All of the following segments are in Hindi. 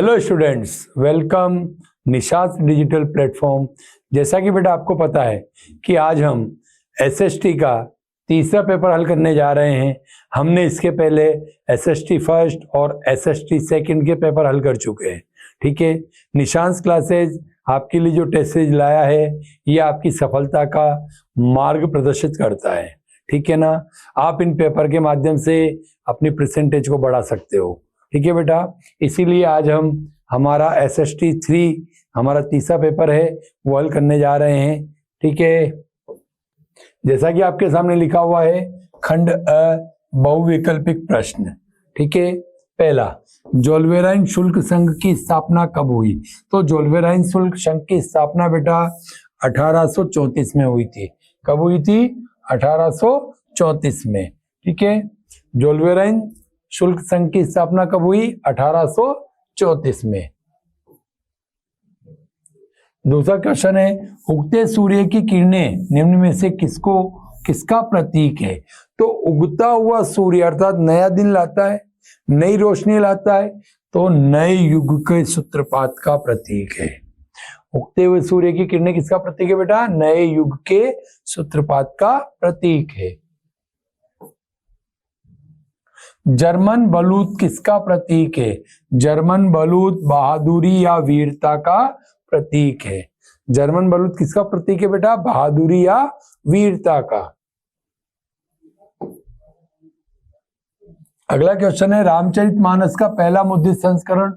Hello students, welcome Nishat digital platform. जैसा कि बेटा आपको पता है कि आज हम एसएसटी का तीसरा पेपर हल करने जा रहे हैं। हमने इसके पहले एसएसटी फर्स्ट और एसएसटी सेकंड के पेपर हल कर चुके हैं। ठीक है, निशांत क्लासेज आपके लिए जो टेस्ट सीरीज लाया है ये आपकी सफलता का मार्ग प्रदर्शित करता है। ठीक है ना, आप इन पेपर के माध्यम से अपनी परसेंटेज को बढ़ा सकते हो। ठीक है बेटा, इसीलिए आज हम हमारा SST 3 हमारा तीसरा पेपर है वो हल करने जा रहे हैं। ठीक है, जैसा कि आपके सामने लिखा हुआ है खंड अ बहुविकल्पिक प्रश्न। ठीक है, पहला, जोल्वेराइन शुल्क संघ की स्थापना कब हुई? तो जोल्वेराइन शुल्क संघ की स्थापना बेटा 1834 में हुई थी। कब हुई थी? 1834 में। ठीक है, जोल्वेराइन शुल्क संघ की स्थापना कब हुई? 1834 में। दूसरा क्वेश्चन है, उगते सूर्य की किरणें निम्न में से किसका प्रतीक है? तो उगता हुआ सूर्य अर्थात नया दिन लाता है, नई रोशनी लाता है, तो नए युग के सूत्रपात का प्रतीक है। उगते हुए सूर्य की किरणें किसका प्रतीक है बेटा? नए युग के सूत्रपात का प्रतीक है। जर्मन बलूत किसका प्रतीक है? जर्मन बलूत बहादुरी या वीरता का प्रतीक है। जर्मन बलूत किसका प्रतीक है बेटा? बहादुरी या वीरता का। अगला क्वेश्चन है, रामचरितमानस का पहला मुद्रित संस्करण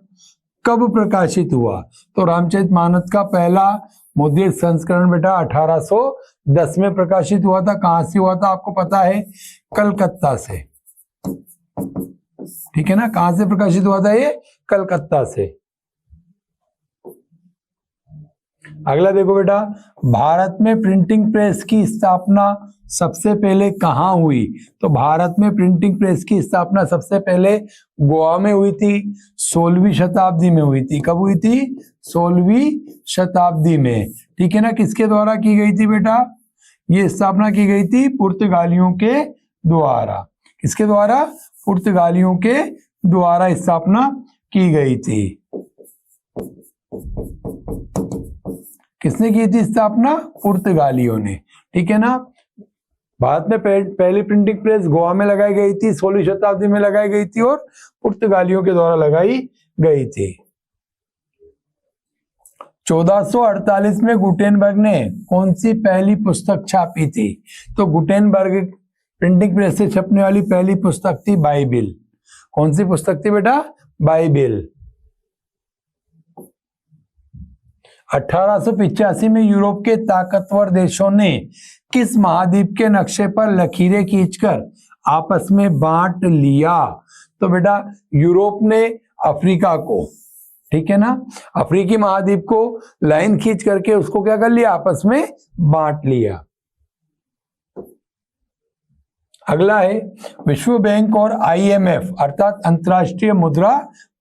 कब प्रकाशित हुआ? तो रामचरितमानस का पहला मुद्रित संस्करण बेटा 1810 में प्रकाशित हुआ था। कहां से हुआ था आपको पता है? कलकत्ता से। ठीक है ना, कहां से प्रकाशित हुआ था ये? कलकत्ता से। अगला देखो बेटा, भारत में प्रिंटिंग प्रेस की स्थापना सबसे पहले कहां हुई? तो भारत में प्रिंटिंग प्रेस की स्थापना सबसे पहले गोवा में हुई थी। 16वीं शताब्दी में हुई थी। कब हुई थी? 16वीं शताब्दी में। ठीक है ना, किसके द्वारा की गई थी बेटा? ये स्थापना की गई थी पुर्तगालियों के द्वारा। किसके द्वारा? पुर्तगालियों के द्वारा स्थापना की गई थी। किसने की थी स्थापना? पुर्तगालियों ने। ठीक है ना, भारत में पहली प्रिंटिंग प्रेस गोवा में लगाई गई थी, 16वीं शताब्दी में लगाई गई थी और पुर्तगालियों के द्वारा लगाई गई थी। 1448 में गुटेनबर्ग ने कौन सी पहली पुस्तक छापी थी? तो गुटेनबर्ग प्रिंटिंग प्रेस से छपने वाली पहली पुस्तक थी बाइबिल। कौन सी पुस्तक थी बेटा? बाइबिल। 1885 में यूरोप के ताकतवर देशों ने किस महाद्वीप के नक्शे पर लकीरें खींचकर आपस में बांट लिया? तो बेटा यूरोप ने अफ्रीका को, ठीक है ना, अफ्रीकी महाद्वीप को लाइन खींच करके उसको क्या कर लिया? आपस में बांट लिया। अगला है, विश्व बैंक और IMF अर्थात अंतर्राष्ट्रीय मुद्रा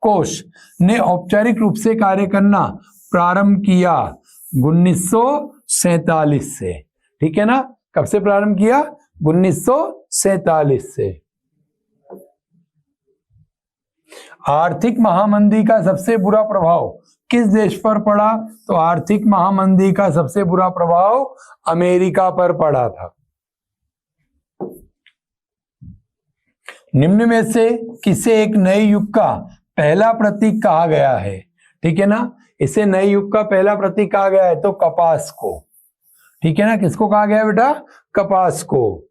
कोष ने औपचारिक रूप से कार्य करना प्रारंभ किया 1947 से। ठीक है ना, कब से प्रारंभ किया? 1947 से। आर्थिक महामंदी का सबसे बुरा प्रभाव किस देश पर पड़ा? तो आर्थिक महामंदी का सबसे बुरा प्रभाव अमेरिका पर पड़ा था। निम्न में से किसे एक नए युग का पहला प्रतीक कहा गया है? ठीक है ना, इसे नए युग का पहला प्रतीक कहा गया है तो कपास को। ठीक है ना, किसको कहा गया बेटा? कपास को।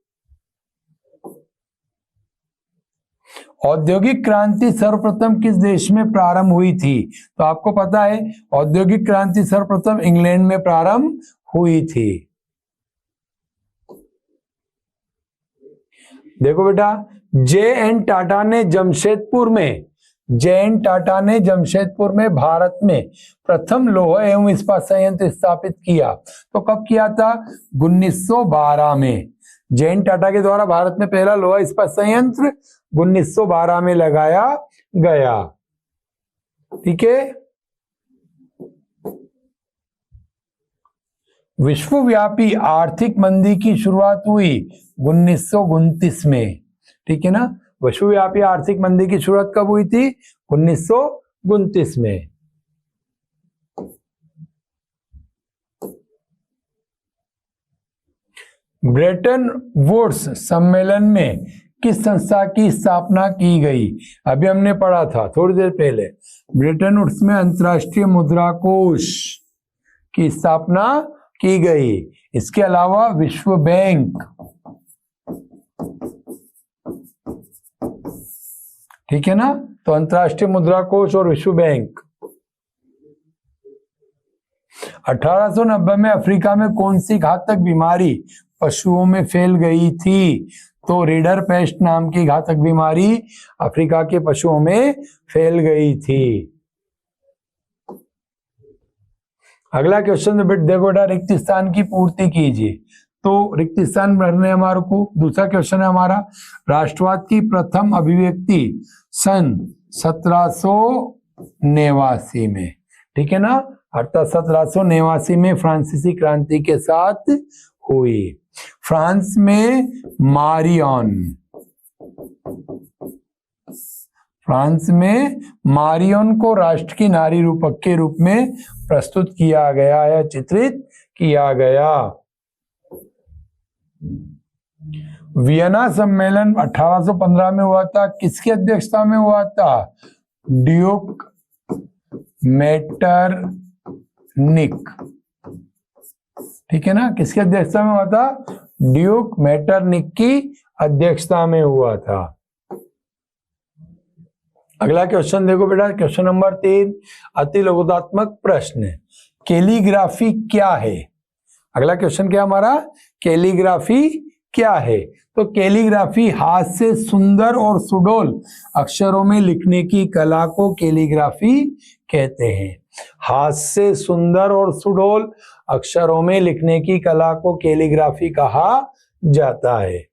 औद्योगिक क्रांति सर्वप्रथम किस देश में प्रारंभ हुई थी? तो आपको पता है औद्योगिक क्रांति सर्वप्रथम इंग्लैंड में प्रारंभ हुई थी। देखो बेटा, JN टाटा ने जमशेदपुर में भारत में प्रथम लौह एवं इस्पात संयंत्र स्थापित किया। तो कब किया था? 1912 में। JN टाटा के द्वारा भारत में पहला लौह इस्पात संयंत्र 1912 में लगाया गया। ठीक है, विश्वव्यापी आर्थिक मंदी की शुरुआत हुई 1929 में। ठीक है ना, विश्वव्यापी आर्थिक मंदी की शुरुआत कब हुई थी? 1929 में। ब्रेटन वुड्स सम्मेलन में किस संस्था की स्थापना की गई? अभी हमने पढ़ा था थोड़ी देर पहले, ब्रेटन वुड्स में अंतर्राष्ट्रीय मुद्रा कोष की स्थापना की गई। इसके अलावा विश्व बैंक, ठीक है ना, तो अंतर्राष्ट्रीय मुद्रा कोष और विश्व बैंक। 1890 में अफ्रीका में कौन सी घातक बीमारी पशुओं में फैल गई थी? तो रीडर पेस्ट नाम की घातक बीमारी अफ्रीका के पशुओं में फैल गई थी। अगला क्वेश्चन देखो बेटा, रिक्त स्थान की पूर्ति कीजिए। तो रिक्त स्थान भरने हमारे को। दूसरा क्वेश्चन है हमारा, राष्ट्रवाद की प्रथम अभिव्यक्ति सन 1789 में, ठीक है ना, अर्थात 1789 में फ्रांसीसी क्रांति के साथ हुई। फ्रांस में मारियन को राष्ट्र की नारी रूपक के रूप में प्रस्तुत किया गया या चित्रित किया गया। वियना सम्मेलन 1815 में हुआ था, किसकी अध्यक्षता में हुआ था? ड्यूक मेटरनिक, ठीक है ना, किसकी अध्यक्षता में हुआ था? ड्यूक मेटरनिक की अध्यक्षता में हुआ था। अगला क्वेश्चन देखो बेटा, क्वेश्चन नंबर 3, अति लघुतात्मक प्रश्न, कैलीग्राफी क्या है? अगला क्वेश्चन क्या हमारा, कैलीग्राफी क्या है? तो कैलीग्राफी हाथ से सुंदर और सुडौल अक्षरों में लिखने की कला को कैलीग्राफी कहते हैं। हाथ से सुंदर और सुडौल अक्षरों में लिखने की कला को कैलीग्राफी कहा जाता है।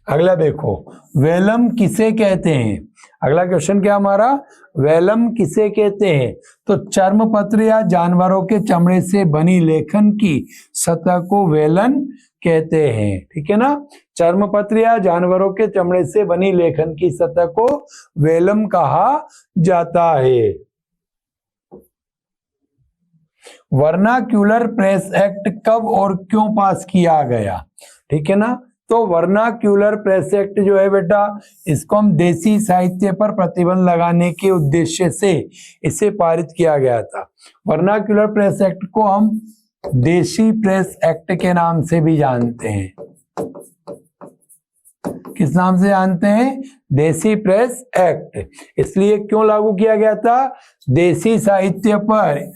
अगला देखो, वेलम किसे कहते हैं? अगला क्वेश्चन क्या हमारा, वेलम किसे कहते हैं? तो चर्मपत्र या जानवरों के चमड़े से बनी लेखन की सतह को वेलन कहते हैं, ठीक है ना, चर्मपत्र या जानवरों के चमड़े से बनी लेखन की सतह को वेलम कहा जाता है। वर्नाक्यूलर प्रेस एक्ट कब और क्यों पास किया गया? ठीक है ना, तो वर्नाक्यूलर प्रेस एक्ट जो है बेटा, इसको हम देसी साहित्य पर प्रतिबंध लगाने के उद्देश्य से इसे पारित किया गया था। वर्नाक्यूलर प्रेस एक्ट को हम देसी प्रेस एक्ट के नाम से भी जानते हैं। किस नाम से जानते हैं? देसी प्रेस एक्ट। इसलिए क्यों लागू किया गया था? देसी साहित्य पर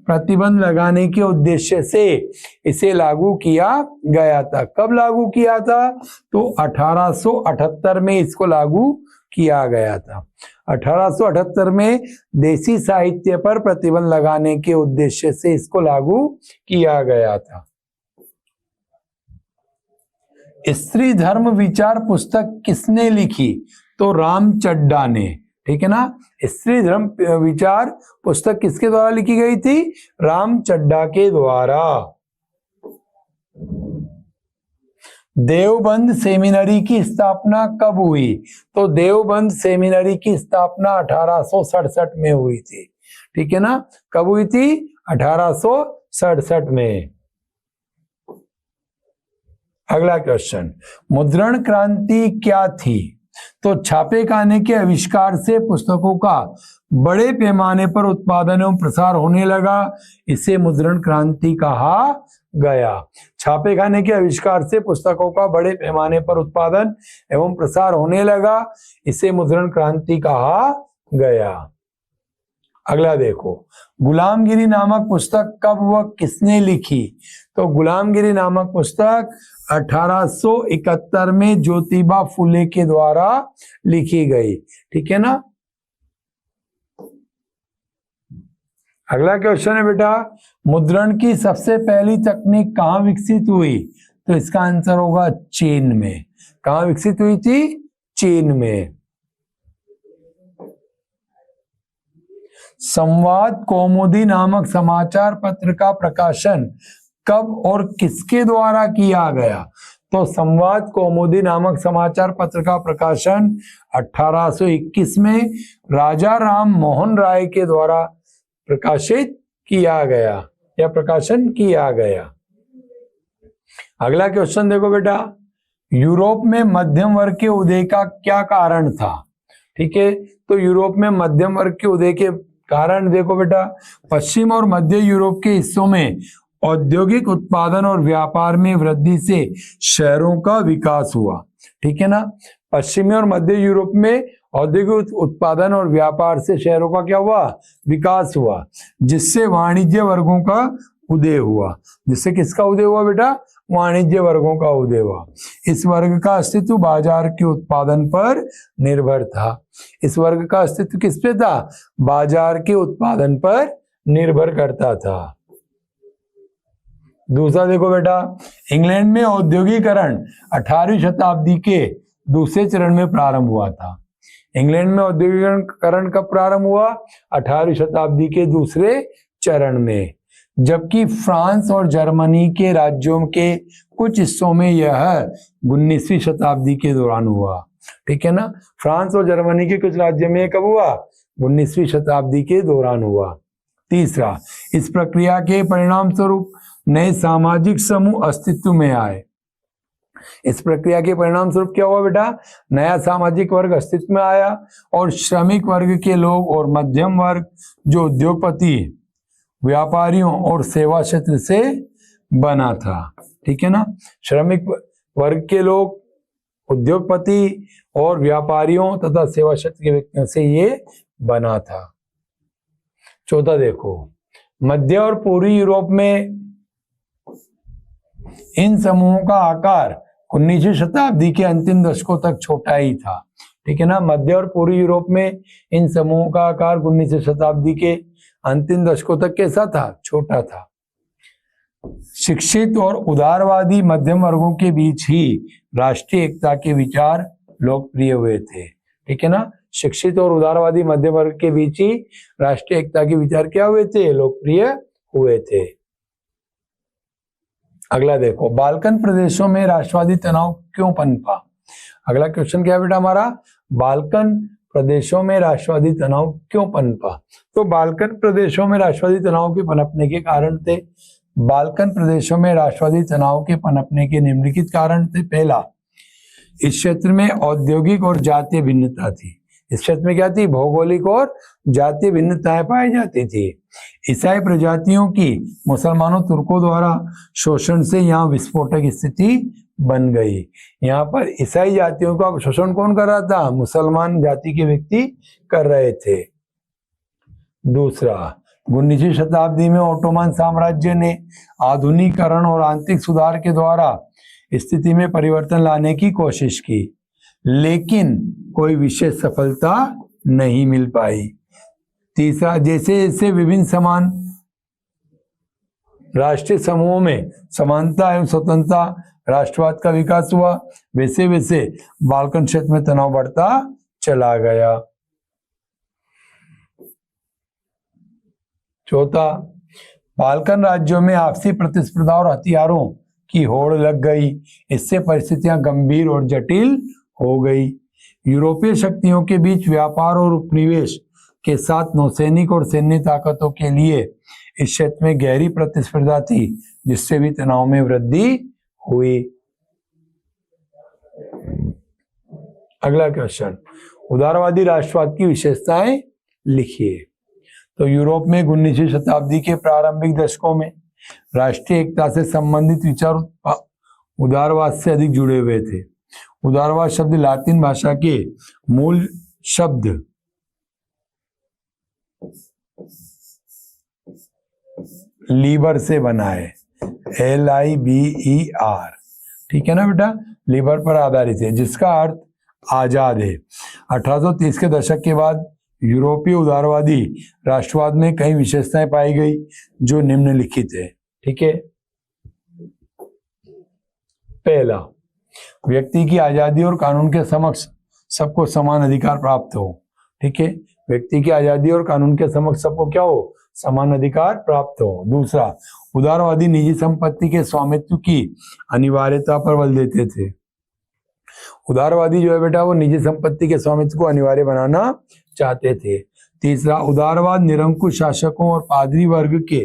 प्रतिबंध लगाने के उद्देश्य से इसे लागू किया गया था। कब लागू किया था? तो 1878 में इसको लागू किया गया था। 1878 में देसी साहित्य पर प्रतिबंध लगाने के उद्देश्य से इसको लागू किया गया था। स्त्री धर्म विचार पुस्तक किसने लिखी? तो राम चड्ढा ने, ठीक है ना। स्त्री धर्म विचार पुस्तक किसके द्वारा लिखी गई थी? राम चड्ढा के द्वारा। देवबंद सेमिनरी की स्थापना कब हुई? तो देवबंद सेमिनरी की स्थापना 1867 में हुई थी, ठीक है ना। कब हुई थी? 1867 में। अगला क्वेश्चन, मुद्रण क्रांति क्या थी? तो छापे खाने के आविष्कार से पुस्तकों का बड़े पैमाने पर उत्पादन एवं प्रसार होने लगा, इसे मुद्रण क्रांति कहा गया। छापे खाने के आविष्कार से पुस्तकों का बड़े पैमाने पर उत्पादन एवं प्रसार होने लगा, इसे मुद्रण क्रांति कहा गया। अगला देखो, गुलामगिरी नामक पुस्तक कब व किसने लिखी? तो गुलामगिरी नामक पुस्तक 1871 में ज्योतिबा फुले के द्वारा लिखी गई, ठीक है ना। अगला क्वेश्चन है बेटा, मुद्रण की सबसे पहली तकनीक कहाँ विकसित हुई? तो इसका आंसर होगा चीन में। कहाँ विकसित हुई थी? चीन में। संवाद कौमुदी नामक समाचार पत्र का प्रकाशन कब और किसके द्वारा किया गया? तो संवाद कौमुदी नामक समाचार पत्र का प्रकाशन 1821 में राजा राम मोहन राय के द्वारा प्रकाशित किया गया या प्रकाशन किया गया। अगला क्वेश्चन देखो बेटा, यूरोप में मध्यम वर्ग के उदय का क्या कारण था? ठीक है, तो यूरोप में मध्यम वर्ग के उदय के कारण देखो बेटा, पश्चिम और मध्य यूरोप के हिस्सों में औद्योगिक उत्पादन और व्यापार में वृद्धि से शहरों का विकास हुआ। ठीक है ना, पश्चिमी और मध्य यूरोप में औद्योगिक उत्पादन और व्यापार से शहरों का क्या हुआ? विकास हुआ, जिससे वाणिज्य वर्गों का उदय हुआ। जिससे किसका उदय हुआ बेटा? वाणिज्य वर्गों का उदय हुआ। इस वर्ग का अस्तित्व बाजार के उत्पादन पर निर्भर था। इस वर्ग का अस्तित्व किस पे था? बाजार के उत्पादन पर निर्भर करता था। दूसरा देखो बेटा, इंग्लैंड में औद्योगिकरण 18वीं शताब्दी के दूसरे चरण में प्रारंभ हुआ था। इंग्लैंड में औद्योगिकरण कब प्रारंभ हुआ? 18वीं शताब्दी के दूसरे चरण में। जबकि फ्रांस और जर्मनी के राज्यों के कुछ हिस्सों में यह 19वीं शताब्दी के दौरान हुआ। ठीक है ना, फ्रांस और जर्मनी के कुछ राज्यों में कब हुआ? 19वीं शताब्दी के दौरान हुआ। तीसरा, इस प्रक्रिया के परिणाम स्वरूप नए सामाजिक समूह अस्तित्व में आए। इस प्रक्रिया के परिणाम स्वरूप क्या हुआ बेटा? नया सामाजिक वर्ग अस्तित्व में आया और श्रमिक वर्ग के लोग और मध्यम वर्ग जो उद्योगपति, व्यापारियों और सेवा क्षेत्र से बना था। ठीक है ना, श्रमिक वर्ग के लोग, उद्योगपति और व्यापारियों तथा सेवा क्षेत्र के व्यक्तियों से ये बना था। चौथा देखो, मध्य और पूर्वी यूरोप में इन समूहों का आकार 19वीं शताब्दी के अंतिम दशकों तक छोटा ही था। ठीक है ना, मध्य और पूर्वी यूरोप में इन समूहों का आकार 19वीं शताब्दी के अंतिम दशकों तक कैसा था? छोटा था। शिक्षित और उदारवादी मध्यम वर्गों के बीच ही राष्ट्रीय एकता के विचार लोकप्रिय हुए थे। ठीक है ना, शिक्षित और उदारवादी मध्यम वर्ग के बीच ही राष्ट्रीय एकता के विचार क्या हुए थे? लोकप्रिय हुए थे। अगला देखो, बाल्कन प्रदेशों में राष्ट्रवादी तनाव क्यों पनपा? अगला क्वेश्चन क्या है बेटा हमारा? बाल्कन प्रदेशों में राष्ट्रवादी तनाव क्यों पनपा? तो बाल्कन प्रदेशों में राष्ट्रवादी तनाव के पनपने के कारण थे। बाल्कन प्रदेशों में राष्ट्रवादी तनाव के पनपने के निम्नलिखित कारण थे। पहला, इस क्षेत्र में औद्योगिक और जातीय भिन्नता थी। इस क्षेत्र में क्या थी? भौगोलिक और जातीय भिन्नताएं पाई जाती थी। ईसाई प्रजातियों की मुसलमानों तुर्कों द्वारा शोषण से यहाँ विस्फोटक स्थिति बन गई। यहाँ पर ईसाई जातियों का शोषण कौन कर रहा था? मुसलमान जाति के व्यक्ति कर रहे थे। दूसरा, 19वीं शताब्दी में ओटोमन साम्राज्य ने आधुनिकीकरण और आंतरिक सुधार के द्वारा स्थिति में परिवर्तन लाने की कोशिश की, लेकिन कोई विशेष सफलता नहीं मिल पाई। तीसरा, जैसे जैसे विभिन्न समान राष्ट्रीय समूहों में समानता एवं स्वतंत्रता राष्ट्रवाद का विकास हुआ, वैसे वैसे बाल्कन क्षेत्र में तनाव बढ़ता चला गया। चौथा, बाल्कन राज्यों में आपसी प्रतिस्पर्धा और हथियारों की होड़ लग गई। इससे परिस्थितियां गंभीर और जटिल हो गई। यूरोपीय शक्तियों के बीच व्यापार और उपनिवेश के साथ नौसैनिक और सैन्य ताकतों के लिए इस क्षेत्र में गहरी प्रतिस्पर्धा थी, जिससे भी तनाव में वृद्धि हुई। अगला क्वेश्चन, उदारवादी राष्ट्रवाद की विशेषताएं लिखिए। तो यूरोप में 19वीं शताब्दी के प्रारंभिक दशकों में राष्ट्रीय एकता से संबंधित विचार उदारवाद से अधिक जुड़े हुए थे। उदारवाद शब्द लातिन भाषा के मूल शब्द लीबर से बना है, LIBER। ठीक है ना बेटा, लीबर पर आधारित है, जिसका अर्थ आजाद है। 1830 के दशक के बाद यूरोपीय उदारवादी राष्ट्रवाद में कई विशेषताएं पाई गई जो निम्नलिखित है। ठीक है, पहला, व्यक्ति की आजादी और कानून के समक्ष सबको समान अधिकार प्राप्त हो। ठीक है, व्यक्ति की आजादी और कानून के समक्ष सबको क्या हो? समान अधिकार प्राप्त हो। दूसरा, उदारवादी निजी संपत्ति के स्वामित्व की अनिवार्यता पर बल देते थे। उदारवादी जो है बेटा वो निजी संपत्ति के स्वामित्व को अनिवार्य बनाना चाहते थे। तीसरा, उदारवाद निरंकुश शासकों और पादरी वर्ग के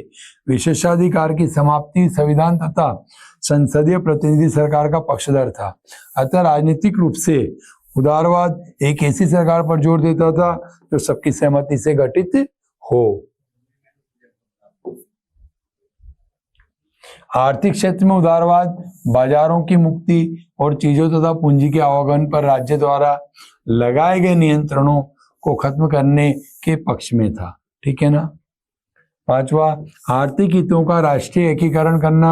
विशेषाधिकार की समाप्ति, संविधान तथा संसदीय प्रतिनिधि सरकार का पक्षधर था। अतः राजनीतिक रूप से उदारवाद एक ऐसी सरकार पर जोर देता था जो सबकी सहमति से गठित हो। आर्थिक क्षेत्र में उदारवाद बाजारों की मुक्ति और चीजों तथा पूंजी के आवागमन पर राज्य द्वारा लगाए गए नियंत्रणों को खत्म करने के पक्ष में था। ठीक है ना। पांचवा, आर्थिक हितों का राष्ट्रीय एकीकरण करना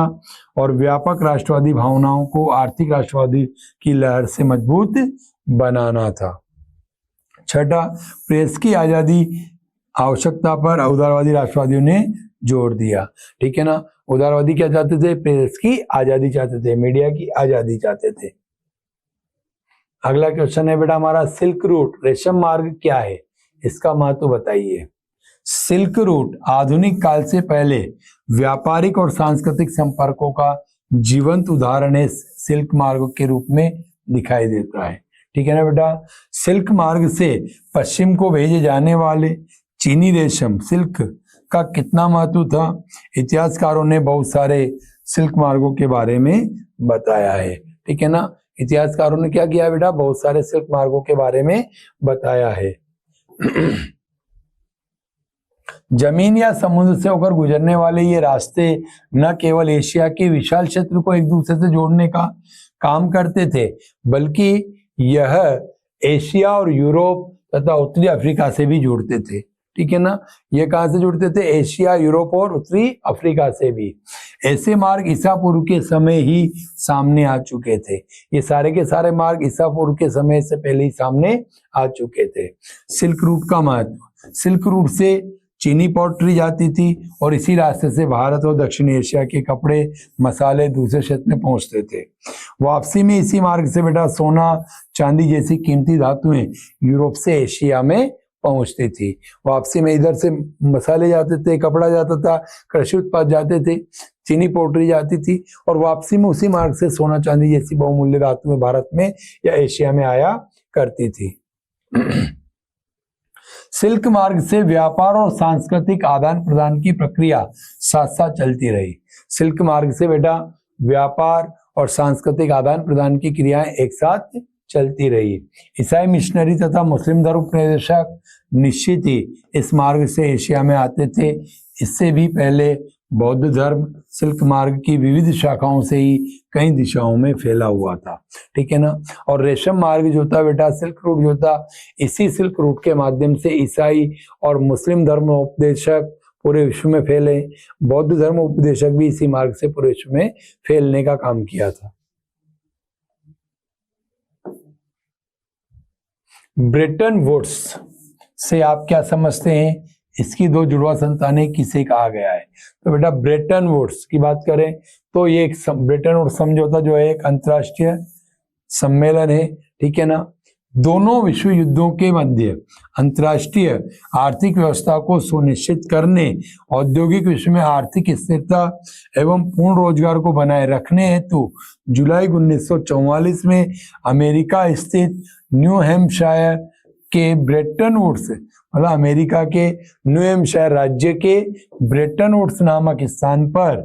और व्यापक राष्ट्रवादी भावनाओं को आर्थिक राष्ट्रवादी की लहर से मजबूत बनाना था। छठा, प्रेस की आजादी आवश्यकता पर उदारवादी राष्ट्रवादियों ने जोर दिया। ठीक है ना। उदारवादी क्या चाहते थे? प्रेस की आजादी चाहते थे, मीडिया की आजादी चाहते थे। अगला क्वेश्चन है बेटा हमारा, सिल्क रूट रेशम मार्ग क्या है? इसका महत्व बताइए। सिल्क रूट आधुनिक काल से पहले व्यापारिक और सांस्कृतिक संपर्कों का जीवंत उदाहरण है, सिल्क मार्ग के रूप में दिखाई देता है। ठीक है ना बेटा। सिल्क मार्ग से पश्चिम को भेजे जाने वाले चीनी रेशम सिल्क का कितना महत्व था, इतिहासकारों ने बहुत सारे सिल्क मार्गों के बारे में बताया है। ठीक है ना। इतिहासकारों ने क्या किया बेटा? बहुत सारे सिल्क मार्गों के बारे में बताया है। जमीन या समुद्र से होकर गुजरने वाले ये रास्ते न केवल एशिया के विशाल क्षेत्र को एक दूसरे से जोड़ने का काम करते थे, बल्कि यह एशिया और यूरोप तथा उत्तरी अफ्रीका से भी जुड़ते थे। ठीक है ना। ये कहां से जुड़ते थे? एशिया, यूरोप और उत्तरी अफ्रीका से भी। ऐसे मार्ग ईसा पूर्व के समय ही सामने आ चुके थे। ये सारे के सारे मार्ग ईसा पूर्व के समय से पहले ही सामने आ चुके थे। सिल्क रूट का महत्व, सिल्क रूट से चीनी पॉटरी जाती थी और इसी रास्ते से भारत और दक्षिण एशिया के कपड़े, मसाले दूसरे क्षेत्र में पहुंचते थे। वापसी में इसी मार्ग से बेटा सोना, चांदी जैसी कीमती धातुएं यूरोप से एशिया में पहुंचती थी। वापसी में इधर से मसाले जाते थे, कपड़ा जाता था, कृषि उत्पाद जाते थे, चीनी पोट्री जाती थी, और वापसी में उसी मार्ग से सोना चांदी जैसी बहुमूल्य धातुएं भारत में या एशिया में आया करती थी। सिल्क मार्ग से व्यापार और सांस्कृतिक आदान प्रदान की प्रक्रिया साथ साथ चलती रही। सिल्क मार्ग से बेटा व्यापार और सांस्कृतिक आदान प्रदान की क्रियाएं एक साथ चलती रही। ईसाई मिशनरी तथा मुस्लिम धर्म उपदेशक निश्चित ही इस मार्ग से एशिया में आते थे। इससे भी पहले बौद्ध धर्म सिल्क मार्ग की विविध शाखाओं से ही कई दिशाओं में फैला हुआ था। ठीक है ना। और रेशम मार्ग जो था बेटा, सिल्क रूट जो था, इसी सिल्क रूट के माध्यम से ईसाई और मुस्लिम धर्म उपदेशक पूरे विश्व में फैले। बौद्ध धर्म उपदेशक भी इसी मार्ग से पूरे विश्व में फैलने का काम किया था। ब्रेटन वुड्स से आप क्या समझते हैं? इसकी दो जुड़वा संतानें किसे कहा गया है? तो बेटा ब्रेटन वुड्स की बात करें तो ये एक ब्रेटन वुड्स समझौता जो है एक अंतरराष्ट्रीय सम्मेलन है। ठीक है ना। दोनों विश्व युद्धों के मध्य अंतरराष्ट्रीय आर्थिक व्यवस्था को सुनिश्चित करने, औद्योगिक विश्व में आर्थिक स्थिरता एवं पूर्ण रोजगार को बनाए रखने हेतु जुलाई 1944 में अमेरिका स्थित न्यू हैम्पशायर के ब्रेटन वुड्स, मतलब अमेरिका के न्यू हैम्पशायर राज्य के ब्रेटन वुड्स नामक स्थान पर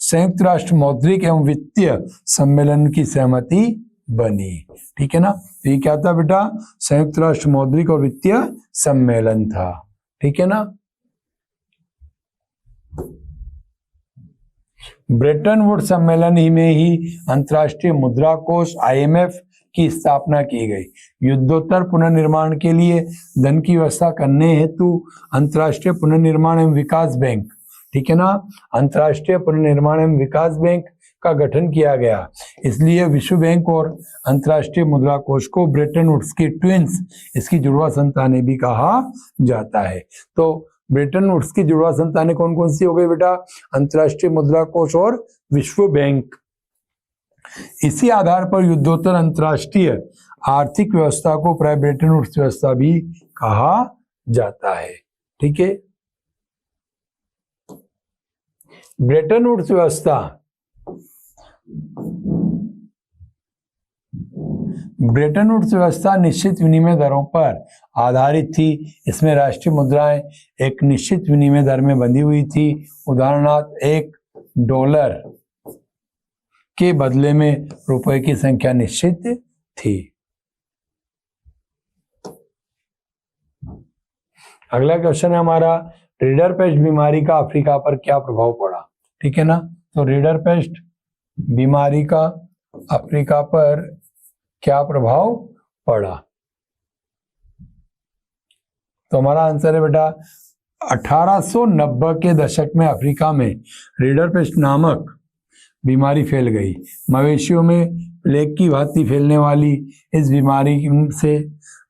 संयुक्त राष्ट्र मौद्रिक एवं वित्तीय सम्मेलन की सहमति बनी। ठीक है ना। तो ये क्या था बेटा? संयुक्त राष्ट्र मौद्रिक और वित्तीय सम्मेलन था। ठीक है ना। ब्रेटन वुड्स सम्मेलन ही में ही अंतर्राष्ट्रीय मुद्रा कोष IMF की स्थापना की गई। युद्धोत्तर पुनर्निर्माण के लिए धन की व्यवस्था करने हेतु अंतर्राष्ट्रीय पुनर्निर्माण एवं विकास बैंक, ठीक है ना, अंतर्राष्ट्रीय पुनर्निर्माण एवं विकास बैंक का गठन किया गया। इसलिए विश्व बैंक और अंतर्राष्ट्रीय मुद्रा कोष को ब्रेटन वुड्स की ट्विंस, इसकी जुड़वा संतानें भी कहा जाता है। तो ब्रेटन वुड्स की जुड़वा संतानें कौन कौन सी हो गई बेटा? अंतर्राष्ट्रीय मुद्रा कोष और विश्व बैंक। इसी आधार पर युद्धोत्तर अंतर्राष्ट्रीय आर्थिक व्यवस्था को प्राय ब्रेटन वुड्स व्यवस्था भी कहा जाता है। ठीक है। ब्रेटन वुड्स व्यवस्था ब्रेटन वुड्स व्यवस्था निश्चित विनिमय दरों पर आधारित थी। इसमें राष्ट्रीय मुद्राएं एक निश्चित विनिमय दर में बंधी हुई थी। उदाहरणार्थ $1 के बदले में रुपए की संख्या निश्चित थी। अगला क्वेश्चन है हमारा, रीडर पेस्ट बीमारी का अफ्रीका पर क्या प्रभाव पड़ा। ठीक है ना, तो रीडर पेस्ट बीमारी का अफ्रीका पर क्या प्रभाव पड़ा, तो हमारा आंसर है बेटा 1890 के दशक में अफ्रीका में रीडर पेस्ट नामक बीमारी फैल गई। मवेशियों में प्लेग की भांति फैलने वाली इस बीमारी से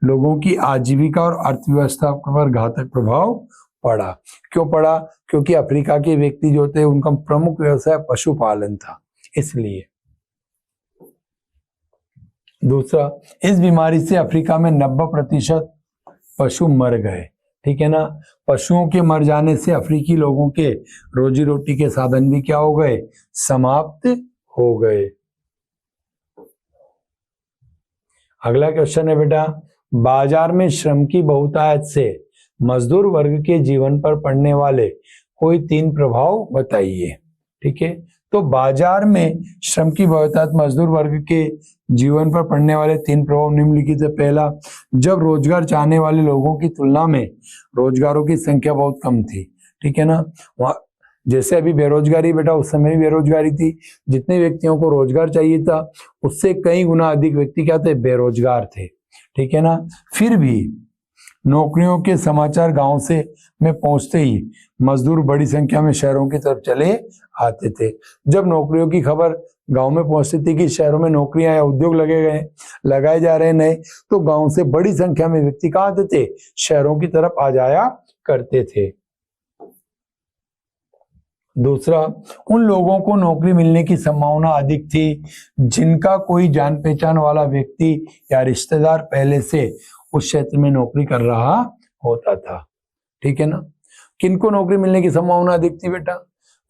लोगों की आजीविका और अर्थव्यवस्था पर घातक प्रभाव पड़ा। क्यों पड़ा? क्योंकि अफ्रीका के व्यक्ति जो थे उनका प्रमुख व्यवसाय पशुपालन था, इसलिए। दूसरा, इस बीमारी से अफ्रीका में 90% पशु मर गए। ठीक है ना, पशुओं के मर जाने से अफ्रीकी लोगों के रोजी रोटी के साधन भी क्या हो गए, समाप्त हो गए। अगला क्वेश्चन है बेटा, बाजार में श्रम की बहुतायत से मजदूर वर्ग के जीवन पर पड़ने वाले कोई 3 प्रभाव बताइए। ठीक है, तो बाजार में श्रम की बहुतायत मजदूर वर्ग के जीवन पर पड़ने वाले 3 प्रभाव निम्नलिखित है। पहला, जब रोजगार चाहने वाले लोगों की तुलना में रोजगारों की संख्या बहुत कम थी। ठीक है ना, वहाँ जैसे अभी बेरोजगारी बेटा, उस समय भी बेरोजगारी थी। जितने व्यक्तियों को रोजगार चाहिए था उससे कई गुना अधिक व्यक्ति क्या थे, बेरोजगार थे। ठीक है ना, फिर भी नौकरियों के समाचार गांव से में पहुंचते ही मजदूर बड़ी संख्या में शहरों की तरफ चले आते थे। जब नौकरियों की खबर गांव में पहुंचती थी कि शहरों में नौकरियां या उद्योग लगाए जा रहे नए, तो गांव से बड़ी संख्या में व्यक्ति कहाँ आते थे, शहरों की तरफ आ जाया करते थे। दूसरा, उन लोगों को नौकरी मिलने की संभावना अधिक थी जिनका कोई जान पहचान वाला व्यक्ति या रिश्तेदार पहले से उस क्षेत्र में नौकरी कर रहा होता था। ठीक है ना, किनको नौकरी मिलने की संभावना अधिक थी बेटा,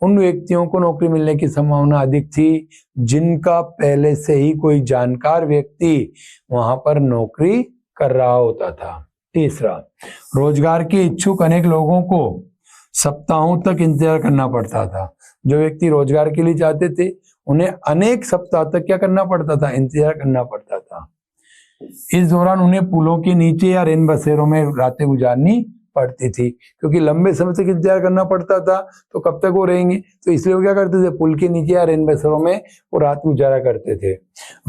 उन व्यक्तियों को नौकरी मिलने की संभावना अधिक थी जिनका पहले से ही कोई जानकार व्यक्ति वहां पर नौकरी कर रहा होता था। तीसरा, रोजगार के इच्छुक अनेक लोगों को सप्ताहों तक इंतजार करना पड़ता था। जो व्यक्ति रोजगार के लिए चाहते थे उन्हें अनेक सप्ताह तक क्या करना पड़ता था, इंतजार करना पड़ता था। इस दौरान उन्हें पुलों के नीचे या रेन बसेरों में रातें गुजारनी पड़ती थी, क्योंकि लंबे समय तक इंतजार करना पड़ता था तो कब तक वो रहेंगे, तो इसलिए वो क्या करते थे, पुल के नीचे या रेन बसेरों में वो रात गुजारा करते थे।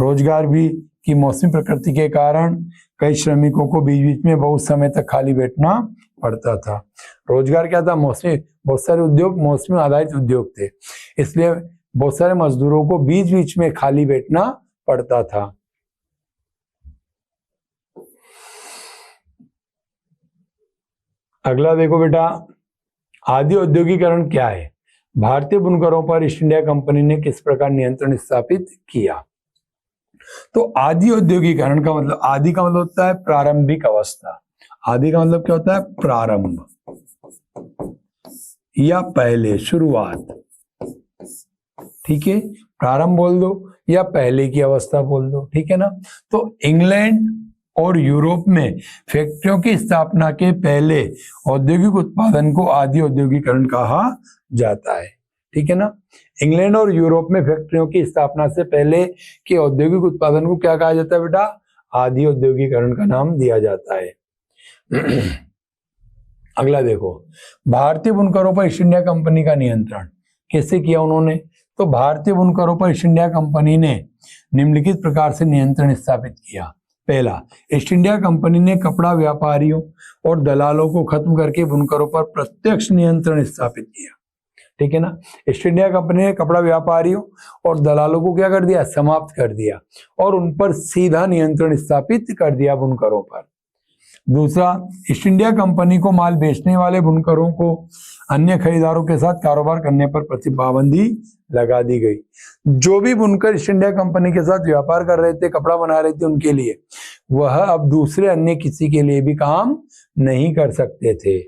रोजगार भी की मौसमी प्रकृति के कारण कई श्रमिकों को बीच बीच में बहुत समय तक खाली बैठना पड़ता था। रोजगार क्या था, मौसमी, बहुत सारे उद्योग मौसमी आधारित उद्योग थे, इसलिए बहुत सारे मजदूरों को बीच बीच में खाली बैठना पड़ता था। अगला देखो बेटा, आदि औद्योगिकरण क्या है। भारतीय बुनकरों पर ईस्ट इंडिया कंपनी ने किस प्रकार नियंत्रण स्थापित किया। तो आदि औद्योगिकरण का मतलब, आदि का मतलब होता है प्रारंभिक अवस्था। आदि का मतलब क्या होता है, प्रारंभ या पहले, शुरुआत। ठीक है, प्रारंभ बोल दो या पहले की अवस्था बोल दो। ठीक है ना, तो इंग्लैंड और यूरोप में फैक्ट्रियों की स्थापना के पहले औद्योगिक उत्पादन को आदि औद्योगिकरण कहा जाता है। ठीक है ना, इंग्लैंड और यूरोप में फैक्ट्रियों की स्थापना से पहले के औद्योगिक उत्पादन को क्या कहा जाता है बेटा, आदि औद्योगिकरण का नाम दिया जाता है। अगला देखो, भारतीय बुनकरों पर ईस्ट इंडिया कंपनी का नियंत्रण कैसे किया उन्होंने। तो भारतीय बुनकरों पर ईस्ट इंडिया कंपनी ने निम्नलिखित प्रकार से नियंत्रण स्थापित किया। पहला, ईस्ट इंडिया कंपनी ने कपड़ा व्यापारियों और दलालों को खत्म करके बुनकरों पर प्रत्यक्ष नियंत्रण स्थापित किया। ठीक है ना, ईस्ट इंडिया कंपनी ने कपड़ा व्यापारियों और दलालों को क्या कर दिया, समाप्त कर दिया और उन पर सीधा नियंत्रण स्थापित कर दिया बुनकरों पर। दूसरा, ईस्ट इंडिया कंपनी को माल बेचने वाले बुनकरों को अन्य खरीदारों के साथ कारोबार करने पर प्रतिबंधी लगा दी गई। जो भी बुनकर ईस्ट इंडिया कंपनी के साथ व्यापार कर रहे थे, कपड़ा बना रहे थे उनके लिए, वह अब दूसरे अन्य किसी के लिए भी काम नहीं कर सकते थे।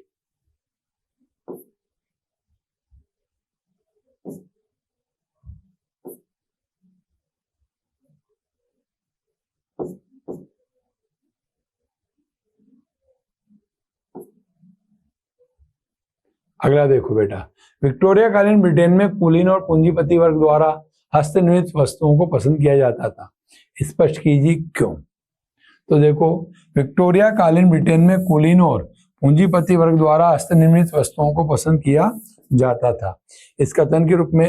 अगला देखो बेटा, विक्टोरिया कालीन ब्रिटेन में कुलीन और पूंजीपति वर्ग द्वारा हस्तनिर्मित वस्तुओं को पसंद किया जाता था। स्पष्ट कीजिए क्यों। तो देखो, विक्टोरिया कालीन ब्रिटेन में कुलीन और पूंजीपति वर्ग द्वारा हस्तनिर्मित वस्तुओं को पसंद किया जाता था। इस कथन के रूप में